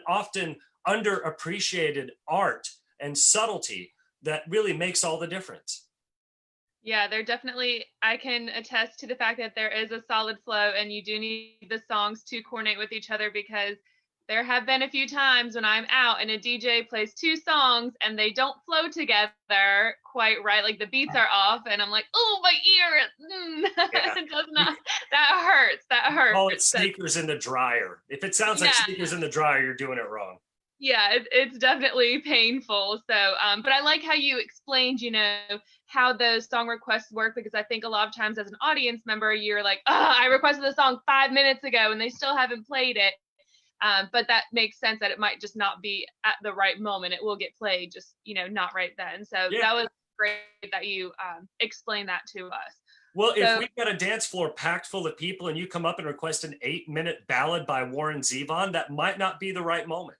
often underappreciated art and subtlety that really makes all the difference. Yeah, I can attest to the fact that there is a solid flow, and you do need the songs to coordinate with each other, because there have been a few times when I'm out and a DJ plays 2 songs and they don't flow together quite right. Like the beats are off and I'm like, oh, my ear. It does not, that hurts. Call it sneakers in the dryer. If it sounds like sneakers in the dryer, you're doing it wrong. Yeah, it's definitely painful. So, but I like how you explained, how those song requests work, because I think a lot of times as an audience member, you're like, I requested the song 5 minutes ago and they still haven't played it. But that makes sense that it might just not be at the right moment. It will get played, just, not right then. So that was great that you explained that to us. Well, if we've got a dance floor packed full of people and you come up and request an 8-minute ballad by Warren Zevon, that might not be the right moment.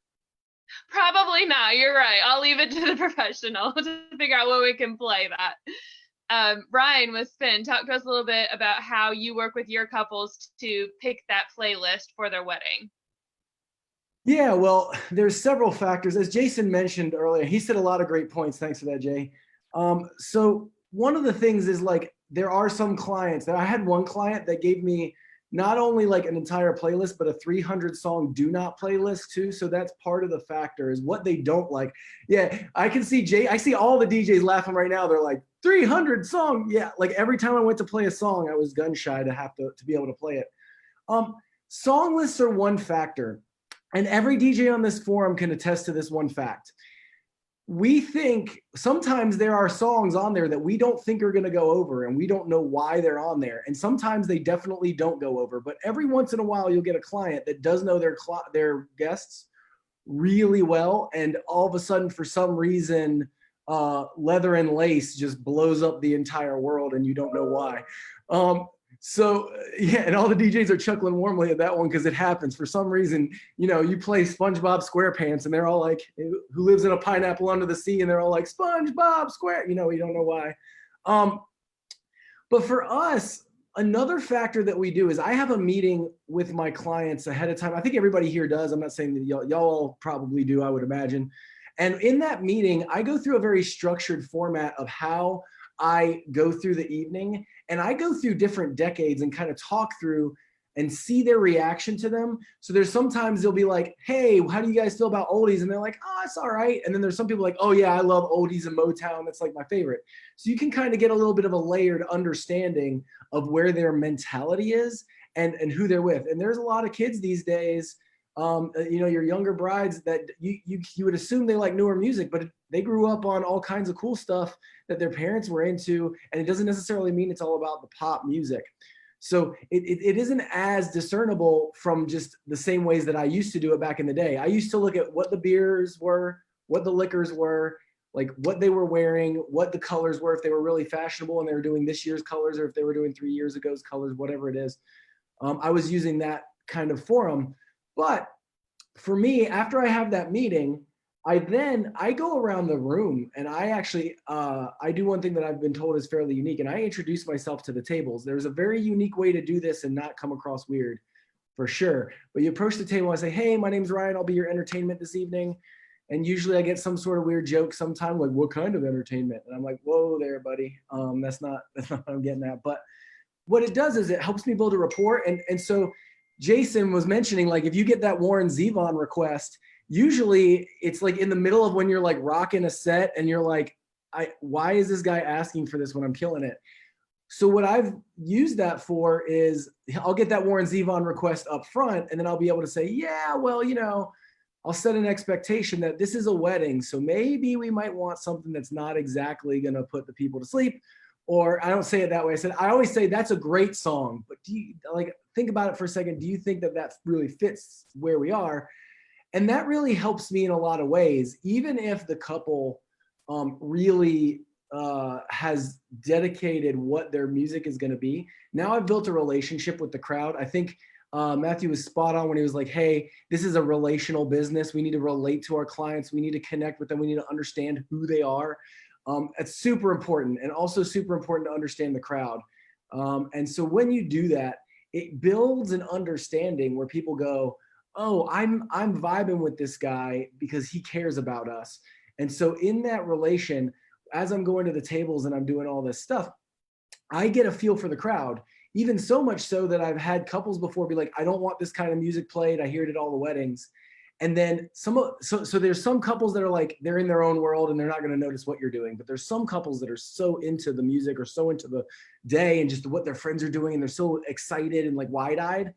Probably not. You're right. I'll leave it to the professional to figure out when we can play that. Ryan with Spin, talk to us a little bit about how you work with your couples to pick that playlist for their wedding. Yeah, well, there's several factors. As Jason mentioned earlier, he said a lot of great points. Thanks for that, Jay. So one of the things is, like, there are some clients that I had one client that gave me not only like an entire playlist, but a 300 song do not playlist too. So that's part of the factor, is what they don't like. Yeah, I can see I see all the DJs laughing right now. They're like, 300 song. Yeah, like every time I went to play a song, I was gun shy to have to be able to play it. Song lists are one factor. And every DJ on this forum can attest to this one fact. We think sometimes there are songs on there that we don't think are going to go over, and we don't know why they're on there. And sometimes they definitely don't go over. But every once in a while, you'll get a client that does know their guests really well. And all of a sudden, for some reason, Leather and Lace just blows up the entire world, and you don't know why. So yeah, and all the DJs are chuckling warmly at that one, because it happens. For some reason, you play SpongeBob SquarePants and they're all like, who lives in a pineapple under the sea, and they're all like, SpongeBob Square, you don't know why. But for us, another factor that we do is I have a meeting with my clients ahead of time. I think everybody here does. I'm not saying that y'all all probably do, I would imagine. And in that meeting, I go through a very structured format of how I go through the evening, and I go through different decades and kind of talk through and see their reaction to them. So there's sometimes they'll be like, hey, how do you guys feel about oldies? And they're like, oh, it's all right. And then there's some people like, oh yeah, I love oldies and Motown. That's like my favorite. So you can kind of get a little bit of a layered understanding of where their mentality is and who they're with. And there's a lot of kids these days, your younger brides that you would assume they like newer music, but they grew up on all kinds of cool stuff that their parents were into, and it doesn't necessarily mean it's all about the pop music. So it isn't as discernible from just the same ways that I used to do it back in the day. I used to look at what the beers were, what the liquors were, like what they were wearing, what the colors were, if they were really fashionable and they were doing this year's colors, or if they were doing 3 years ago's colors, whatever it is. I was using that kind of forum. But for me, after I have that meeting, I go around the room, and I actually, I do one thing that I've been told is fairly unique, and I introduce myself to the tables. There's a very unique way to do this and not come across weird, for sure. But you approach the table and say, hey, my name's Ryan, I'll be your entertainment this evening. And usually I get some sort of weird joke sometime, like, what kind of entertainment? And I'm like, whoa there, buddy. That's not what I'm getting at. But what it does is it helps me build a rapport. And so Jason was mentioning, like, if you get that Warren Zevon request, usually it's like in the middle of when you're like rocking a set and you're like, why is this guy asking for this when I'm killing it? So what I've used that for is I'll get that Warren Zevon request up front, and then I'll be able to say, yeah, well, I'll set an expectation that this is a wedding. So maybe we might want something that's not exactly going to put the people to sleep. Or I don't say it that way. I always say that's a great song, but do you think about it for a second? Do you think that really fits where we are? And that really helps me in a lot of ways, even if the couple really has dedicated what their music is going to be. Now I've built a relationship with the crowd. I think Matthew was spot on when he was like, hey, this is a relational business. We need to relate to our clients. We need to connect with them. We need to understand who they are. It's super important, and also super important to understand the crowd. And so when you do that, it builds an understanding where people go, oh, I'm vibing with this guy because he cares about us. And so in that relation, as I'm going to the tables and I'm doing all this stuff, I get a feel for the crowd, even so much so that I've had couples before be like, I don't want this kind of music played. I hear it at all the weddings. And then so there's some couples that are like, they're in their own world and they're not going to notice what you're doing. But there's some couples that are so into the music or so into the day and just what their friends are doing. And they're so excited and like wide-eyed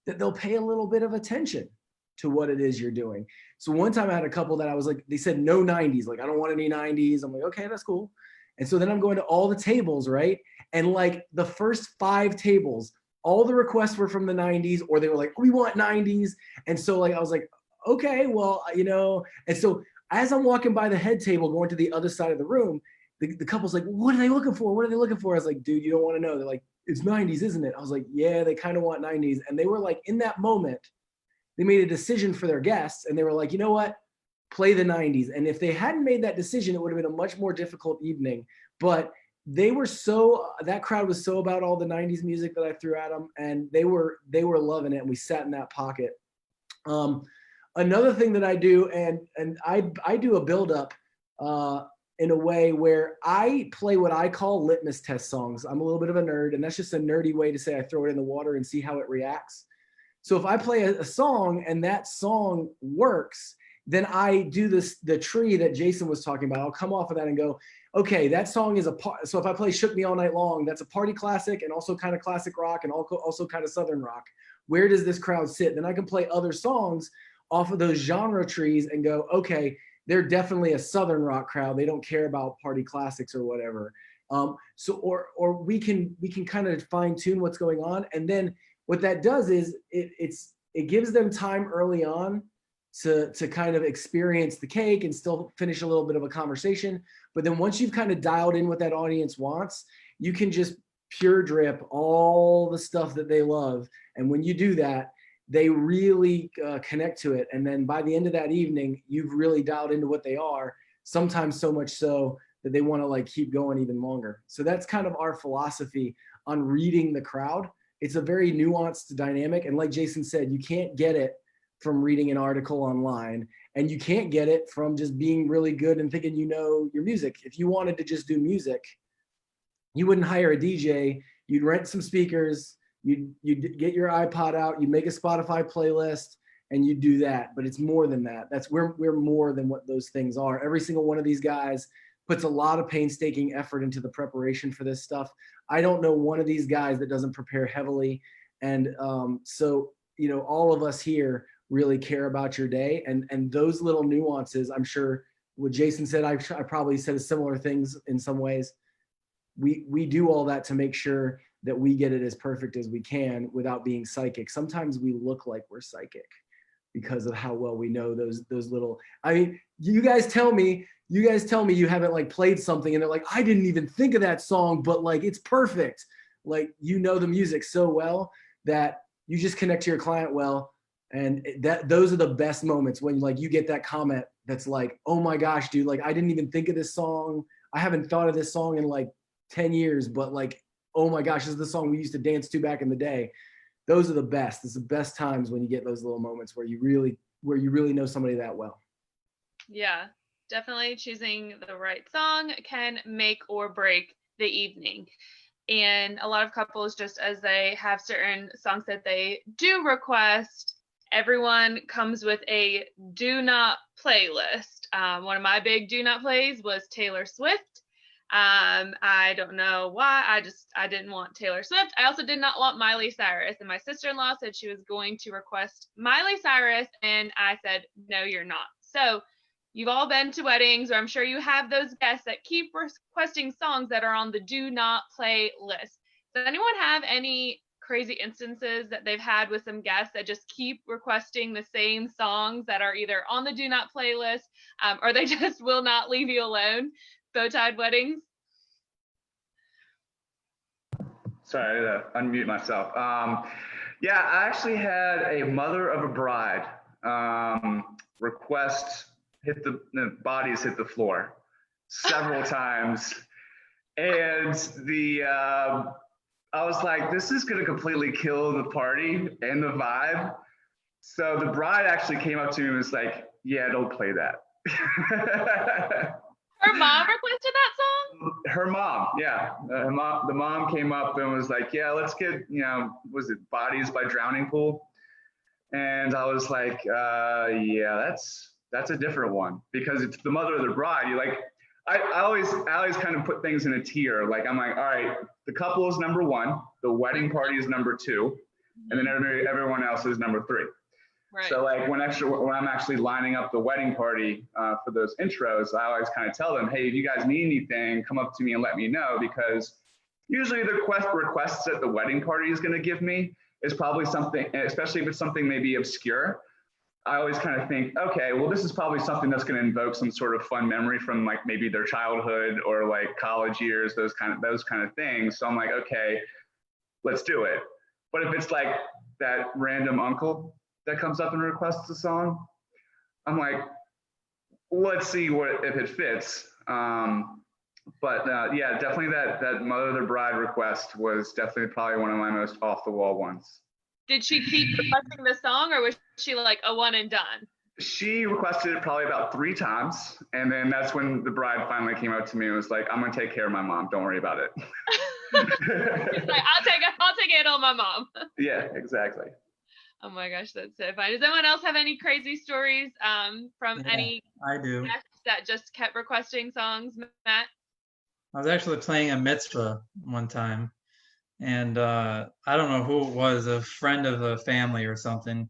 that they'll pay a little bit of attention to what it is you're doing. So one time I had a couple that I was like, they said no 90s. Like, I don't want any 90s. I'm like, okay, that's cool. And so then I'm going to all the tables, right? And like the first 5 tables, all the requests were from the 90s, or they were like, we want 90s. And so like, I was like, okay, well, and so as I'm walking by the head table, going to the other side of the room, the couple's like, what are they looking for? What are they looking for? I was like, dude, you don't want to know. They're like, it's 90s, isn't it? I was like, yeah, they kind of want 90s. And they were like, in that moment, they made a decision for their guests, and they were like, you know what? Play the 90s. And if they hadn't made that decision, it would have been a much more difficult evening. But that crowd was so about all the 90s music that I threw at them, and they were loving it. And we sat in that pocket. Another thing that I do, and I do a buildup in a way where I play what I call litmus test songs. I'm a little bit of a nerd, and that's just a nerdy way to say I throw it in the water and see how it reacts. So if I play a song and that song works, then I do the tree that Jason was talking about. I'll come off of that and go, okay, that song is so if I play Shook Me All Night Long, that's a party classic and also kind of classic rock and also kind of Southern rock. Where does this crowd sit? Then I can play other songs off of those genre trees and go, okay, they're definitely a Southern rock crowd. They don't care about party classics or whatever. Or we can kind of fine tune what's going on. And then what that does is it gives them time early on to kind of experience the cake and still finish a little bit of a conversation. But then once you've kind of dialed in what that audience wants, you can just pure drip all the stuff that they love. And when you do that, they really connect to it. And then by the end of that evening, you've really dialed into what they are, sometimes so much so that they want to like keep going even longer. So that's kind of our philosophy on reading the crowd. It's a very nuanced dynamic. And like Jason said, you can't get it from reading an article online, and you can't get it from just being really good and thinking you know your music. If you wanted to just do music, you wouldn't hire a DJ. You'd rent some speakers, you'd get your iPod out, you'd make a Spotify playlist, and you'd do that. But it's more than that. We're more than what those things are. Every single one of these guys puts a lot of painstaking effort into the preparation for this stuff. I don't know one of these guys that doesn't prepare heavily. And so, all of us here really care about your day. And those little nuances, I'm sure what Jason said, I probably said similar things in some ways. We do all that to make sure that we get it as perfect as we can without being psychic. Sometimes we look like we're psychic because of how well we know those little, I mean, you guys tell me you haven't like played something and they're like, I didn't even think of that song, but like, it's perfect. Like, you know the music so well that you just connect to your client well. And those are the best moments when like you get that comment that's like, oh my gosh, dude, like I didn't even think of this song. I haven't thought of this song in like 10 years, but like, oh my gosh, this is the song we used to dance to back in the day. Those are the best. It's the best times when you get those little moments where you really know somebody that well. Yeah, definitely choosing the right song can make or break the evening. And a lot of couples, just as they have certain songs that they do request, everyone comes with a do not playlist. One of my big do not plays was Taylor Swift. I don't know why. I didn't want Taylor Swift. I also did not want Miley Cyrus. And my sister-in-law said she was going to request Miley Cyrus. And I said, no, you're not. So you've all been to weddings, or I'm sure you have those guests that keep requesting songs that are on the do not play list. Does anyone have any crazy instances that they've had with some guests that just keep requesting the same songs that are either on the do not play list, or they just will not leave you alone? Bow-tied weddings? Sorry, I had to unmute myself. Yeah, I actually had a mother of a bride request the bodies hit the floor several times. And I was like, this is gonna completely kill the party and the vibe. So the bride actually came up to me and was like, yeah, don't play that. Her mom requested that song? Her mom, yeah. The mom came up and was like, yeah, let's get, was it Bodies by Drowning Pool? And I was like, yeah, that's a different one, because it's the mother of the bride. You like, I always kind of put things in a tier. Like, I'm like, all right, the couple is number one, the wedding party is number two, and then everyone else is number three. Right. So like when I'm actually lining up the wedding party for those intros, I always kind of tell them, hey, if you guys need anything, come up to me and let me know, because usually the requests that the wedding party is going to give me is probably something, especially if it's something maybe obscure. I always kind of think, okay, well, this is probably something that's going to invoke some sort of fun memory from like maybe their childhood or like college years, those kind of things. So I'm like, okay, let's do it. But if it's like that random uncle that comes up and requests a song, I'm like, let's see if it fits. But yeah, definitely that mother of the bride request was definitely probably one of my most off the wall ones. Did she keep requesting the song, or was she like a one and done? She requested it probably about 3 times, and then that's when the bride finally came out to me and was like, I'm gonna take care of my mom, don't worry about it. She's like, I'll take it on my mom. Yeah, exactly. Oh my gosh, that's so funny. Does anyone else have any crazy stories from any I do. guests that just kept requesting songs, Matt? I was actually playing a mitzvah one time, and I don't know who it was, a friend of the family or something,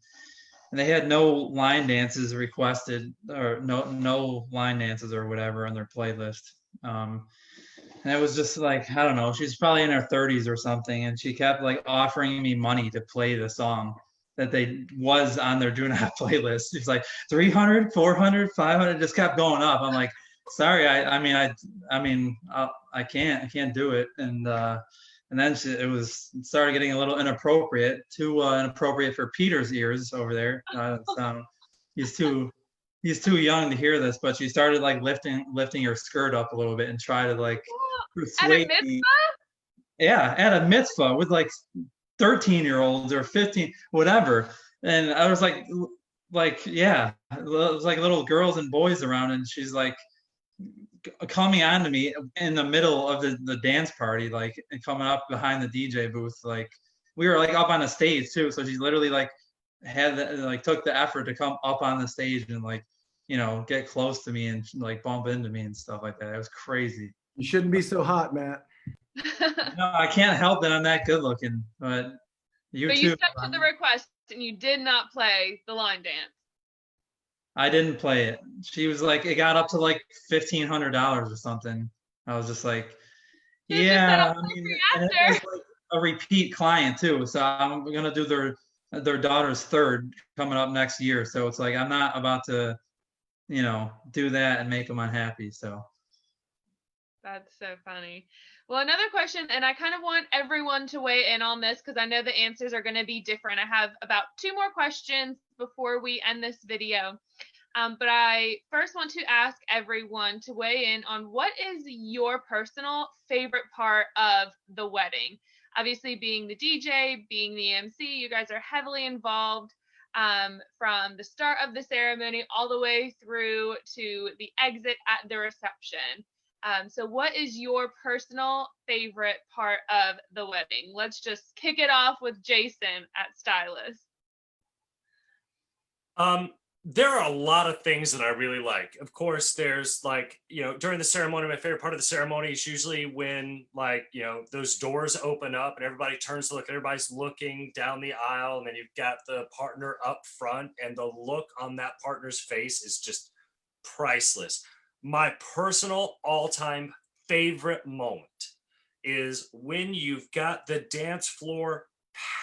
and they had no line dances requested, or no line dances or whatever on their playlist. And it was just like, I don't know, she's probably in her 30s or something, and she kept like offering me money to play the song that they was on their do not playlist. She's like 300, 400, 500, just kept going up. I'm like, sorry, I can't do it. And then it started getting a little inappropriate, too inappropriate for Peter's ears over there. He's too young to hear this, but she started like lifting her skirt up a little bit and try to like persuade me. Yeah, at a mitzvah with like 13-year-olds or 15, whatever. And I was like, yeah, it was like little girls and boys around, and she's like coming on to me in the middle of the dance party, like, and coming up behind the DJ booth. Like, we were like up on a stage too, so she literally like took the effort to come up on the stage and like, get close to me and like bump into me and stuff like that. It was crazy. You shouldn't be so hot, Matt. No, I can't help that I'm that good looking, but you stuck to the request and you did not play the line dance. I didn't play it. She was like, it got up to like $1,500 or something. I was just like, yeah. I mean, and it was like a repeat client too, so I'm gonna do their daughter's third coming up next year. So it's like, I'm not about to, do that and make them unhappy. So that's so funny. Well, another question, and I kind of want everyone to weigh in on this because I know the answers are going to be different. I have about 2 more questions before we end this video. But I first want to ask everyone to weigh in on what is your personal favorite part of the wedding. Obviously, being the DJ, being the MC, you guys are heavily involved from the start of the ceremony all the way through to the exit at the reception. So what is your personal favorite part of the wedding? Let's just kick it off with Jason at Stylist. There are a lot of things that I really like. Of course, there's like, during the ceremony, my favorite part of the ceremony is usually when like, those doors open up and everybody turns to look, everybody's looking down the aisle, and then you've got the partner up front, and the look on that partner's face is just priceless. My personal all-time favorite moment is when you've got the dance floor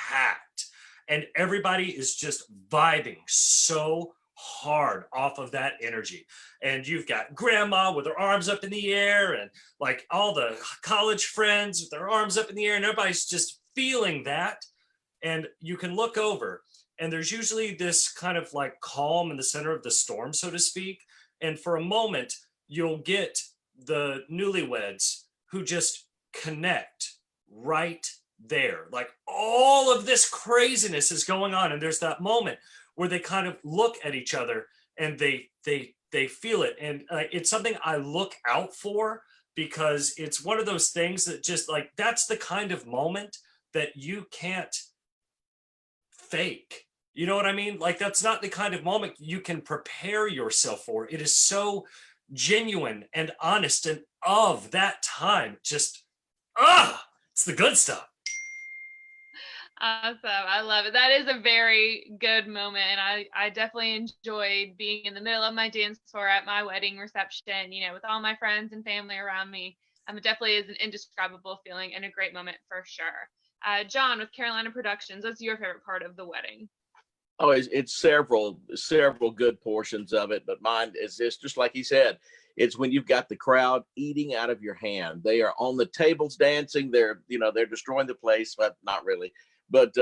packed and everybody is just vibing so hard off of that energy. And you've got grandma with her arms up in the air, and like all the college friends with their arms up in the air, and everybody's just feeling that. And you can look over, and there's usually this kind of like calm in the center of the storm, so to speak. And for a moment, you'll get the newlyweds who just connect right there. Like all of this craziness is going on, and there's that moment where they kind of look at each other and they feel it. And it's something I look out for, because it's one of those things that just like, that's the kind of moment that you can't fake. You know what I mean? Like, that's not the kind of moment you can prepare yourself for. It is so genuine and honest, and of that time, just, it's the good stuff. Awesome. I love it. That is a very good moment. And I definitely enjoyed being in the middle of my dance floor at my wedding reception, with all my friends and family around me. It definitely is an indescribable feeling and a great moment for sure. John, with Carolina Productions, what's your favorite part of the wedding? Oh, it's several good portions of it, but mine is this, just like he said, it's when you've got the crowd eating out of your hand. They are on the tables dancing. They're destroying the place, but not really. But,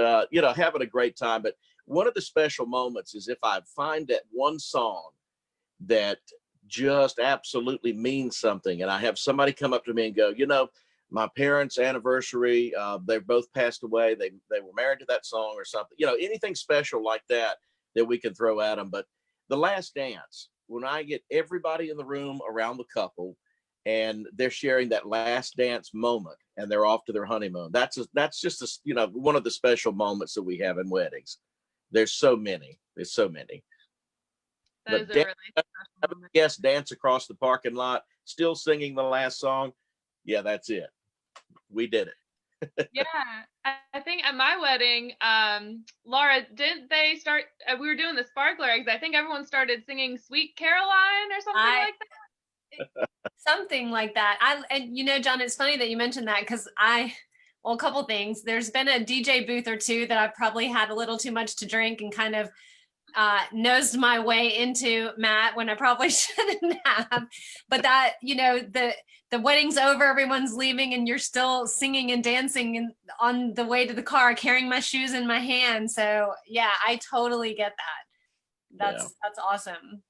having a great time. But one of the special moments is if I find that one song that just absolutely means something, and I have somebody come up to me and go, my parents' anniversary, they both passed away. They were married to that song or something, anything special like that we can throw at them. But The Last Dance, when I get everybody in the room around the couple, and they're sharing that last dance moment, and they're off to their honeymoon. That's just one of the special moments that we have in weddings. There's so many. There's so many. That is a really special moment. Yes, dance across the parking lot, still singing the last song. Yeah, that's it. We did it. Yeah, I think at my wedding, Laura, didn't they start? We were doing the sparkler eggs. I think everyone started singing "Sweet Caroline" or something like that. Something like that. John, it's funny that you mentioned that, because a couple things. There's been a DJ booth or two that I've probably had a little too much to drink and kind of nosed my way into, Matt, when I probably shouldn't have. But that, the wedding's over, everyone's leaving, and you're still singing and dancing on the way to the car, carrying my shoes in my hand. So yeah, I totally get that. That's awesome.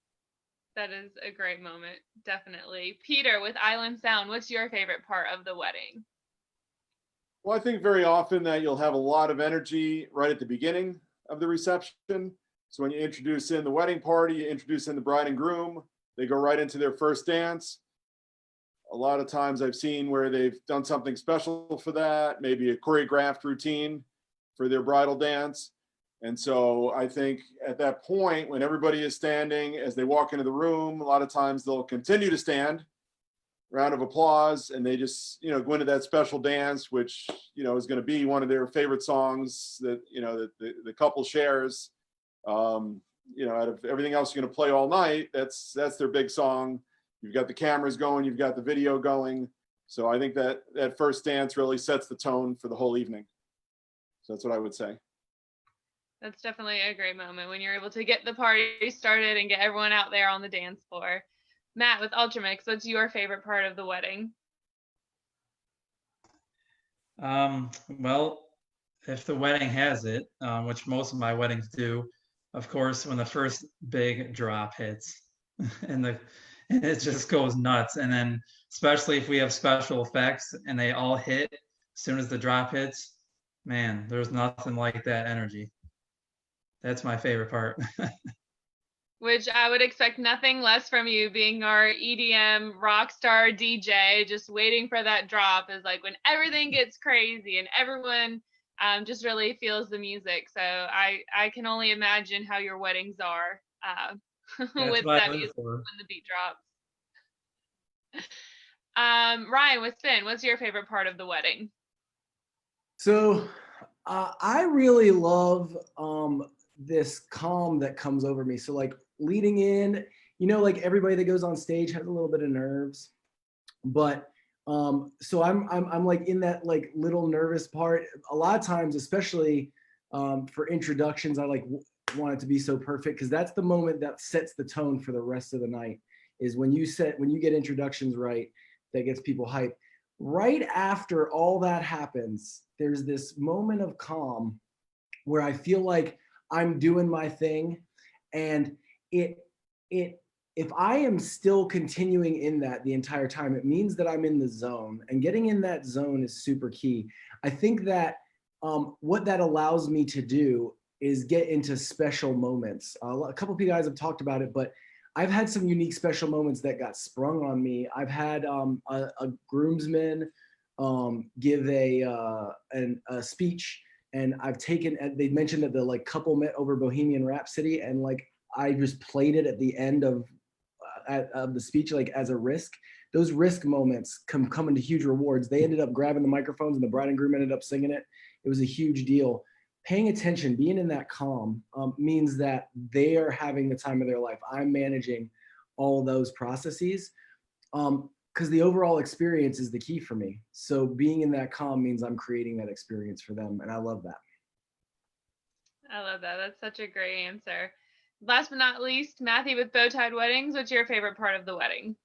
That is a great moment, definitely. Peter, with Island Sound, what's your favorite part of the wedding? Well, I think very often that you'll have a lot of energy right at the beginning of the reception. So when you introduce in the wedding party, you introduce in the bride and groom, they go right into their first dance. A lot of times I've seen where they've done something special for that, maybe a choreographed routine for their bridal dance. And so I think at that point, when everybody is standing, as they walk into the room, a lot of times they'll continue to stand, round of applause, and they just, go into that special dance, which, is going to be one of their favorite songs that, that the couple shares. Out of everything else you're going to play all night, that's their big song. You've got the cameras going, you've got the video going. So I think that first dance really sets the tone for the whole evening. So that's what I would say. That's definitely a great moment when you're able to get the party started and get everyone out there on the dance floor. Matt, with Ultramix, what's your favorite part of the wedding? Well, if the wedding has it, which most of my weddings do, of course, when the first big drop hits and it just goes nuts. And then especially if we have special effects and they all hit as soon as the drop hits, man, there's nothing like that energy. That's my favorite part. Which I would expect nothing less from you, being our EDM rock star DJ, just waiting for that drop is like when everything gets crazy and everyone just really feels the music. So I can only imagine how your weddings are with what I that live music for. when the beat drops. Ryan, with Finn, what's your favorite part of the wedding? So I really love this calm that comes over me. So like leading in, like everybody that goes on stage has a little bit of nerves, but so I'm like in that like little nervous part. A lot of times, especially for introductions, I like want it to be so perfect because that's the moment that sets the tone for the rest of the night. Is when you get introductions right, that gets people hyped. Right after all that happens, there's this moment of calm where I feel like I'm doing my thing, and if I am still continuing in that the entire time, it means that I'm in the zone, and getting in that zone is super key. I think that what that allows me to do is get into special moments. A couple of you guys have talked about it, but I've had some unique special moments that got sprung on me. I've had a groomsman give a speech, and I've taken. They mentioned that the like couple met over Bohemian Rhapsody, and like I just played it at the end of the speech, like as a risk. Those risk moments come into huge rewards. They ended up grabbing the microphones, and the bride and groom ended up singing it. It was a huge deal. Paying attention, being in that calm means that they are having the time of their life. I'm managing all those processes because the overall experience is the key for me. So being in that calm means I'm creating that experience for them, and I love that. I love that. That's such a great answer. Last but not least, Matthew with Bowtied Weddings, what's your favorite part of the wedding?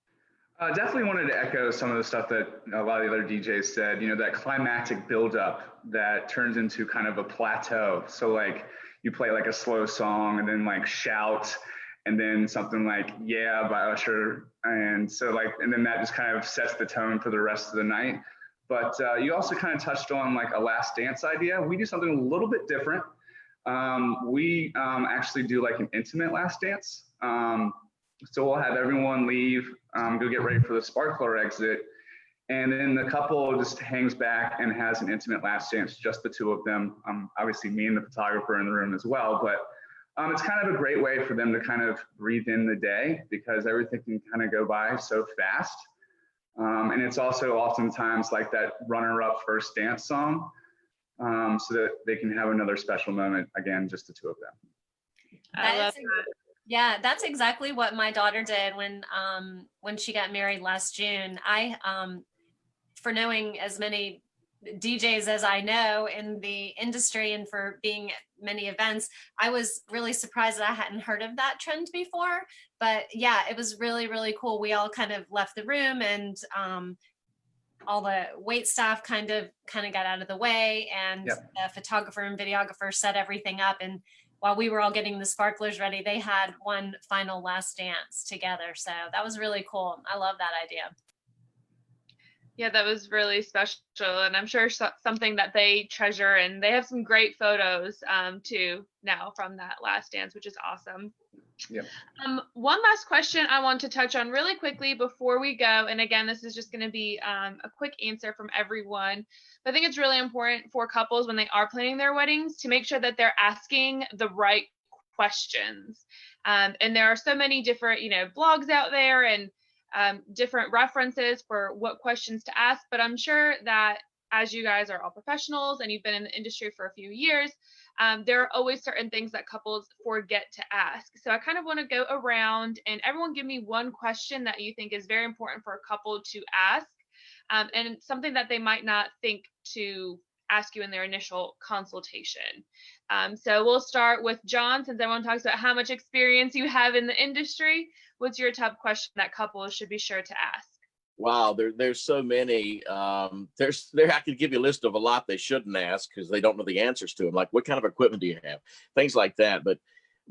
Definitely wanted to echo some of the stuff that a lot of the other DJs said, that climactic buildup that turns into kind of a plateau. So like you play like a slow song and then like shout and then something like Yeah by Usher. And so like, and then that just kind of sets the tone for the rest of the night. But you also kind of touched on like a last dance idea. We do something a little bit different. We actually do like an intimate last dance. So we'll have everyone leave, go get ready for the sparkler exit. And then the couple just hangs back and has an intimate last dance, just the two of them. Obviously me and the photographer in the room as well, but it's kind of a great way for them to kind of breathe in the day because everything can kind of go by so fast. And it's also oftentimes like that runner-up first dance song so that they can have another special moment, again, just the two of them. I love that. Yeah, that's exactly what my daughter did when she got married last June. For knowing as many DJs as I know in the industry and for being at many events, I was really surprised that I hadn't heard of that trend before. But yeah, it was really, really cool. We all kind of left the room, and all the wait staff kind of got out of the way, and the photographer and videographer set everything up. And while we were all getting the sparklers ready, they had one final last dance together. So that was really cool. I love that idea. Yeah, that was really special, and I'm sure something that they treasure, and they have some great photos too now from that last dance, which is awesome. Yep. One last question I want to touch on really quickly before we go, and again, this is just going to be a quick answer from everyone. But I think it's really important for couples when they are planning their weddings to make sure that they're asking the right questions. And there are so many different, blogs out there and different references for what questions to ask. But I'm sure that as you guys are all professionals and you've been in the industry for a few years, there are always certain things that couples forget to ask. So I kind of want to go around and everyone give me one question that you think is very important for a couple to ask, and something that they might not think to ask you in their initial consultation. So we'll start with John, since everyone talks about how much experience you have in the industry. What's your top question that couples should be sure to ask? Wow, there's so many. I could give you a list of a lot they shouldn't ask because they don't know the answers to them. Like, what kind of equipment do you have? Things like that. But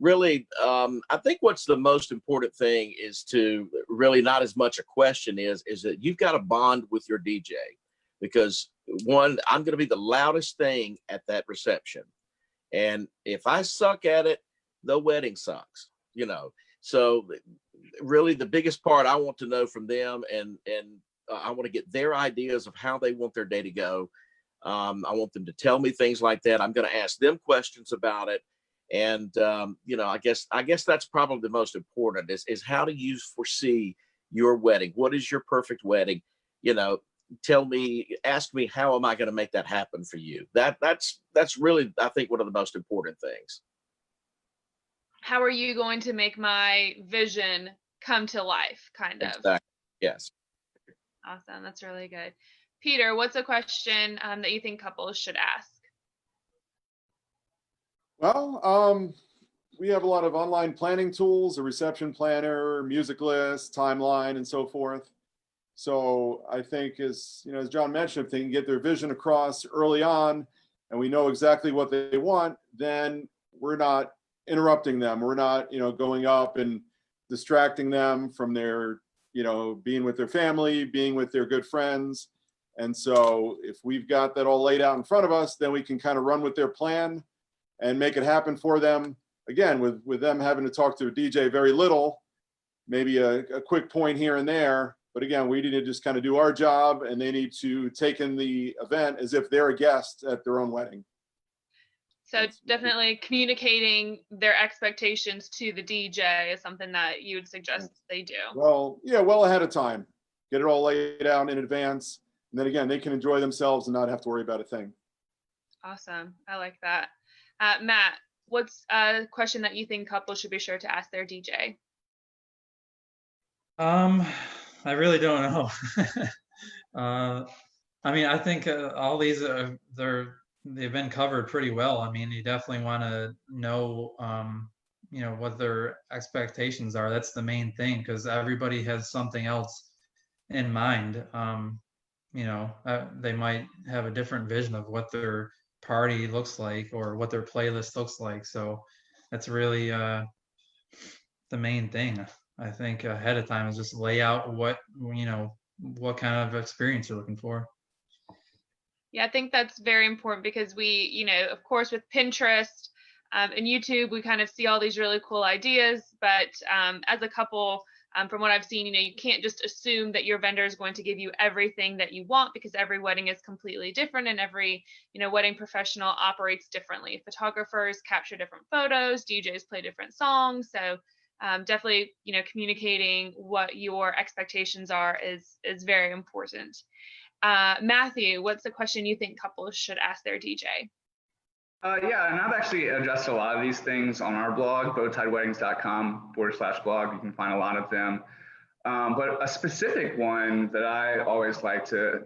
really, I think what's the most important thing is to really not as much a question is that you've got to bond with your DJ, because one, I'm going to be the loudest thing at that reception. And if I suck at it, the wedding sucks, So really the biggest part I want to know from them, and I want to get their ideas of how they want their day to go. I want them to tell me things like that. I'm going to ask them questions about it. And, I guess that's probably the most important is how do you foresee your wedding? What is your perfect wedding? Ask me, how am I going to make that happen for you? That's really, I think, one of the most important things. How are you going to make my vision come to life, kind of? Exactly. Yes. Awesome. That's really good. Peter, what's a question that you think couples should ask? Well, we have a lot of online planning tools, a reception planner, music list, timeline, and so forth. So I think as John mentioned, if they can get their vision across early on and we know exactly what they want, then we're not interrupting them. We're not, going up and distracting them from their, being with their family, being with their good friends. And so if we've got that all laid out in front of us, then we can kind of run with their plan and make it happen for them. Again, with them having to talk to a DJ very little, maybe a quick point here and there. But again, we need to just kind of do our job, and they need to take in the event as if they're a guest at their own wedding. So definitely communicating their expectations to the DJ is something that you would suggest they do. Well, yeah, well ahead of time. Get it all laid out in advance. And then again, they can enjoy themselves and not have to worry about a thing. Awesome. I like that. Matt, what's a question that you think couples should be sure to ask their DJ? I really don't know. I think all these they've been covered pretty well. I mean, you definitely want to know, what their expectations are. That's the main thing, because everybody has something else in mind. They might have a different vision of what their party looks like or what their playlist looks like. So that's really the main thing. I think ahead of time is just lay out what kind of experience you're looking for. Yeah, I think that's very important because we, of course, with Pinterest and YouTube, we kind of see all these really cool ideas. But as a couple, from what I've seen, you can't just assume that your vendor is going to give you everything that you want, because every wedding is completely different and every, wedding professional operates differently. Photographers capture different photos, DJs play different songs. So definitely, communicating what your expectations are is very important. Matthew, what's the question you think couples should ask their DJ? Yeah, and I've actually addressed a lot of these things on our blog, bowtieweddings.com/blog. You can find a lot of them. But a specific one that I always like to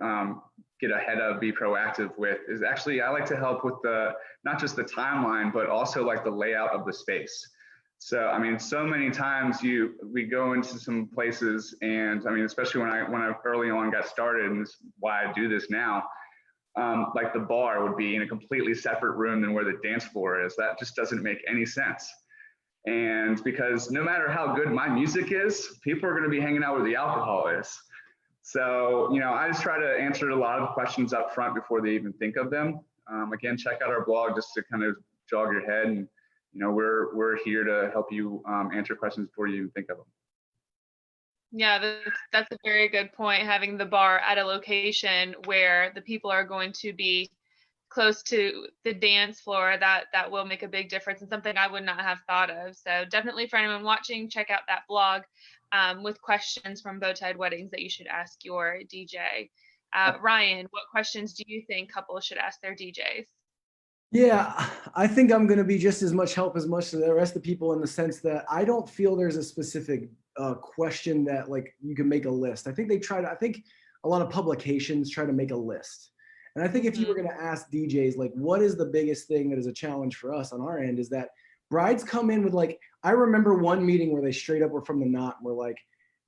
get ahead of, be proactive with, is actually I like to help with not just the timeline, but also like the layout of the space. So, so many times we go into some places, and especially when I early on got started, and this is why I do this now, like the bar would be in a completely separate room than where the dance floor is. That just doesn't make any sense. And because no matter how good my music is, people are going to be hanging out where the alcohol is. So, I just try to answer a lot of questions up front before they even think of them. Again, check out our blog just to kind of jog your head, and we're here to help you answer questions before you even think of them. Yeah, that's a very good point. Having the bar at a location where the people are going to be close to the dance floor, that will make a big difference, and something I would not have thought of. So definitely, for anyone watching, check out that blog with questions from Bowtied Weddings that you should ask your DJ. Ryan, what questions do you think couples should ask their DJs? Yeah, I think I'm going to be just as much help as much to the rest of the people, in the sense that I don't feel there's a specific question that like you can make a list. I think I think a lot of publications try to make a list. And I think if you were going to ask DJs, like, what is the biggest thing that is a challenge for us on our end, is that brides come in with I remember one meeting where they straight up were from the knot and were like,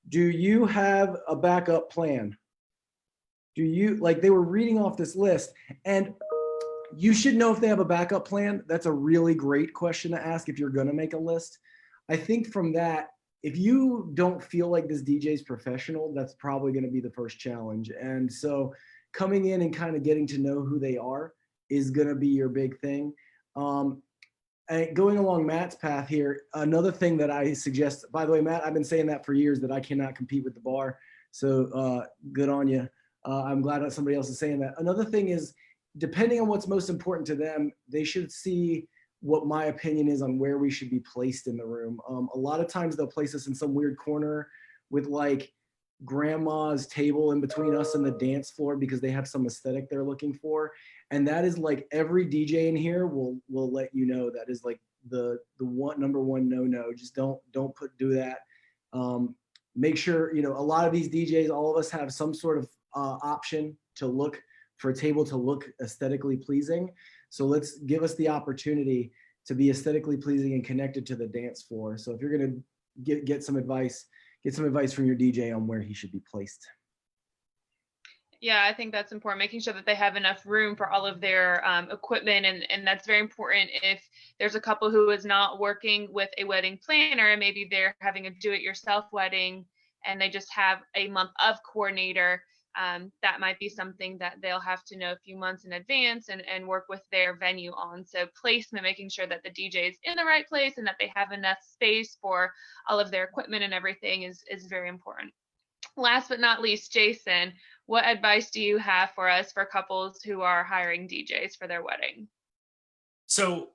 do you have a backup plan? They were reading off this list, and you should know if they have a backup plan. That's a really great question to ask if you're going to make a list. I think from that, if you don't feel like this DJ is professional, that's probably going to be the first challenge. And so coming in and kind of getting to know who they are is going to be your big thing. And going along Matt's path here, another thing that I suggest, by the way, Matt, I've been saying that for years, that I cannot compete with the bar. So good on you. I'm glad that somebody else is saying that. Another thing is, depending on what's most important to them, they should see what my opinion is on where we should be placed in the room. A lot of times they'll place us in some weird corner with like grandma's table in between us and the dance floor because they have some aesthetic they're looking for. And that is like every DJ in here will let you know that is like the number one no. Just don't do that. Make sure, you know, a lot of these DJs, all of us have some sort of option to look for a table to look aesthetically pleasing. So let's give us the opportunity to be aesthetically pleasing and connected to the dance floor. So if you're going to get some advice from your DJ on where he should be placed. Yeah, I think that's important, making sure that they have enough room for all of their equipment. And that's very important if there's a couple who is not working with a wedding planner, and maybe they're having a do-it-yourself wedding and they just have a month of coordinator. That might be something that they'll have to know a few months in advance and work with their venue on. So placement, making sure that the DJ is in the right place and that they have enough space for all of their equipment and everything is very important. Last but not least, Jason, what advice do you have for us for couples who are hiring DJs for their wedding? So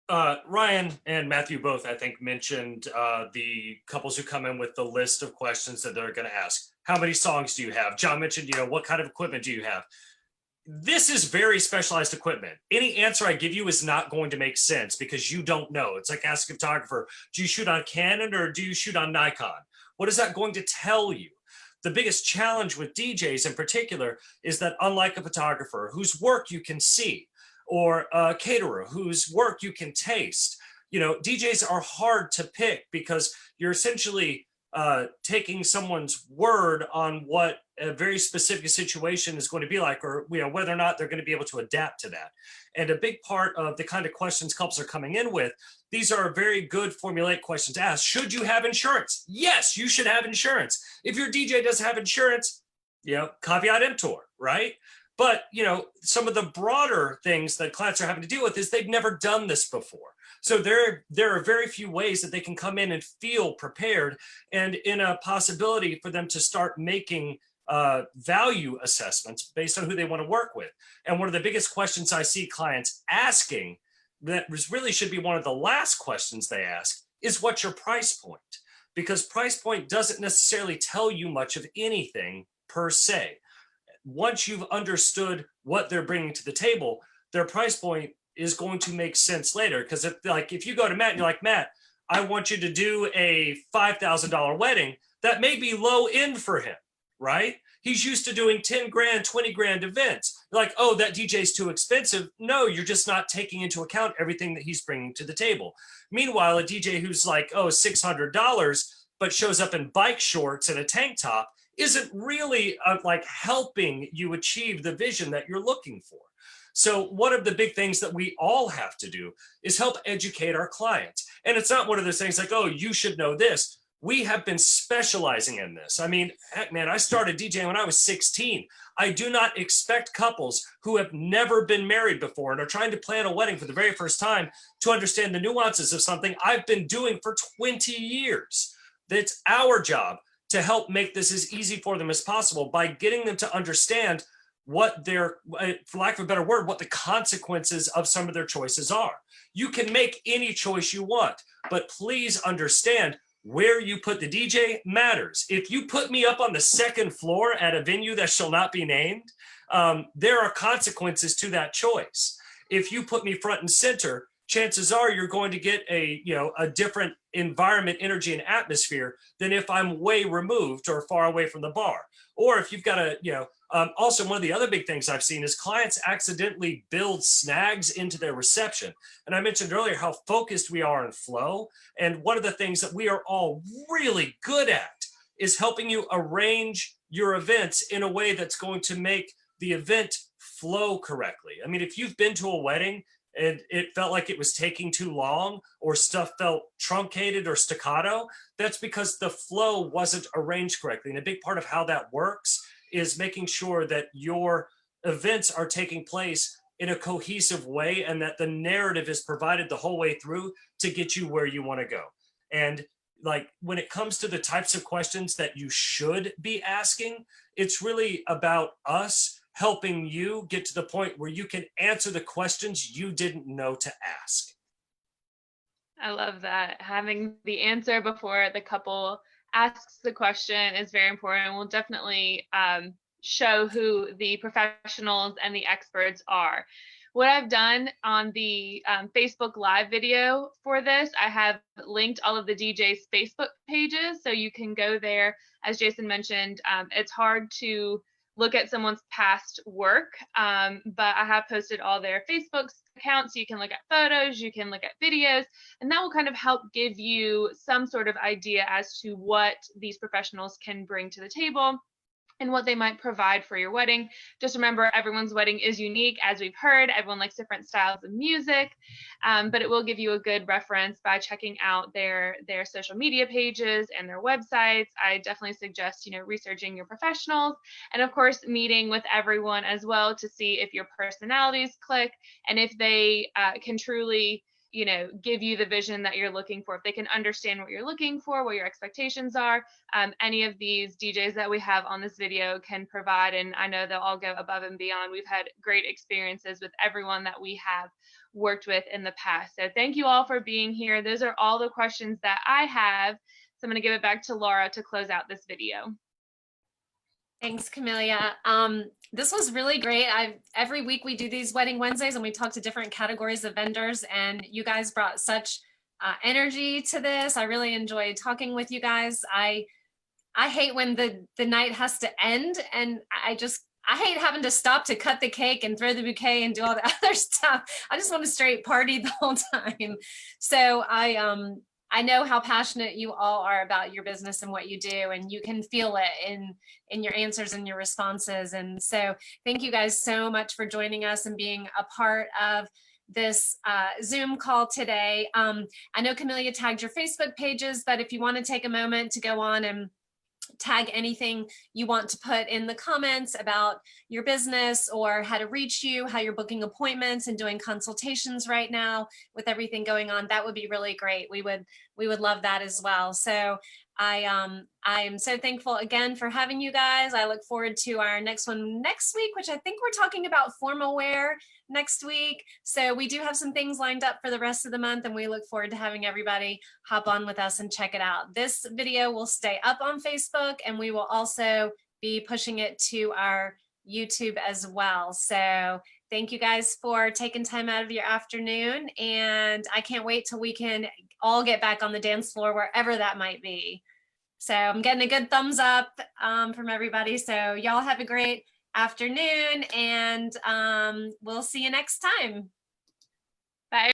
Ryan and Matthew both, I think, mentioned the couples who come in with the list of questions that they're going to ask. How many songs do you have? John mentioned, you know, what kind of equipment do you have? This is very specialized equipment. Any answer I give you is not going to make sense because you don't know. It's like asking a photographer, do you shoot on Canon or do you shoot on Nikon? What is that going to tell you? The biggest challenge with DJs in particular is that, unlike a photographer whose work you can see, or a caterer whose work you can taste, you know, DJs are hard to pick because you're essentially taking someone's word on what a very specific situation is going to be like, or, you know, whether or not they're going to be able to adapt to that. And a big part of the kind of questions couples are coming in with, these are very good formulaic questions to ask. Should you have insurance? Yes, you should have insurance. If your DJ doesn't have insurance, you know, caveat emptor, right? But, you know, some of the broader things that clients are having to deal with is they've never done this before. So there are very few ways that they can come in and feel prepared, and in a possibility for them to start making value assessments based on who they want to work with. And one of the biggest questions I see clients asking, that really should be one of the last questions they ask, is what's your price point? Because price point doesn't necessarily tell you much of anything per se. Once you've understood what they're bringing to the table, their price point is going to make sense later. Because if you go to Matt and you're like, Matt, I want you to do a $5,000 wedding, that may be low end for him, right? He's used to doing 10 grand, 20 grand events. You're like, oh, that DJ's too expensive. No, you're just not taking into account everything that he's bringing to the table. Meanwhile, a DJ who's like, oh, $600, but shows up in bike shorts and a tank top isn't really like helping you achieve the vision that you're looking for. So one of the big things that we all have to do is help educate our clients. And it's not one of those things like, oh, you should know this. We have been specializing in this. I mean, heck, man, I started DJing when I was 16. I do not expect couples who have never been married before and are trying to plan a wedding for the very first time to understand the nuances of something I've been doing for 20 years. It's our job to help make this as easy for them as possible by getting them to understand what their, for lack of a better word, what the consequences of some of their choices are. You can make any choice you want, but please understand where you put the DJ matters. If you put me up on the second floor at a venue that shall not be named, there are consequences to that choice. If you put me front and center, chances are you're going to get a different environment, energy, and atmosphere than if I'm way removed or far away from the bar. Or if you've got also one of the other big things I've seen is clients accidentally build snags into their reception. And I mentioned earlier how focused we are on flow. And one of the things that we are all really good at is helping you arrange your events in a way that's going to make the event flow correctly. I mean, if you've been to a wedding and it felt like it was taking too long, or stuff felt truncated or staccato, that's because the flow wasn't arranged correctly. And a big part of how that works is making sure that your events are taking place in a cohesive way and that the narrative is provided the whole way through to get you where you want to go. And like when it comes to the types of questions that you should be asking, it's really about us helping you get to the point where you can answer the questions you didn't know to ask. I love that. Having the answer before the couple asks the question is very important. We'll definitely show who the professionals and the experts are. What I've done on the Facebook Live video for this, I have linked all of the DJs' Facebook pages, so you can go there. As Jason mentioned, it's hard to look at someone's past work, but I have posted all their Facebook accounts, so you can look at photos, you can look at videos, and that will kind of help give you some sort of idea as to what these professionals can bring to the table and what they might provide for your wedding. Just remember, everyone's wedding is unique. As we've heard, everyone likes different styles of music, but it will give you a good reference by checking out their social media pages and their websites. I definitely suggest, researching your professionals, and of course, meeting with everyone as well to see if your personalities click and if they can truly give you the vision that you're looking for, if they can understand what you're looking for, what your expectations are. Any of these DJs that we have on this video can provide, and I know they'll all go above and beyond. We've had great experiences with everyone that we have worked with in the past. So thank you all for being here. Those are all the questions that I have. So I'm going to give it back to Laura to close out this video. Thanks, Camelia. This was really great. Every week we do these Wedding Wednesdays and we talk to different categories of vendors, and you guys brought such energy to this. I really enjoyed talking with you guys. I hate when the night has to end, and I hate having to stop to cut the cake and throw the bouquet and do all the other stuff. I just want to straight party the whole time. So I know how passionate you all are about your business and what you do, and you can feel it in your answers and your responses. And so thank you guys so much for joining us and being a part of this Zoom call today. I know Camelia tagged your Facebook pages, but if you want to take a moment to go on and tag anything you want to put in the comments about your business or how to reach you, how you're booking appointments and doing consultations right now with everything going on, that would be really great. We would love that as well. So I am so thankful again for having you guys. I look forward to our next one next week, which I think we're talking about formal wear next week. So we do have some things lined up for the rest of the month, and we look forward to having everybody hop on with us and check it out. This video will stay up on Facebook, and we will also be pushing it to our YouTube as well. So thank you guys for taking time out of your afternoon, and I can't wait till we can all get back on the dance floor wherever that might be. So I'm getting a good thumbs up from everybody. So y'all have a great afternoon, and we'll see you next time.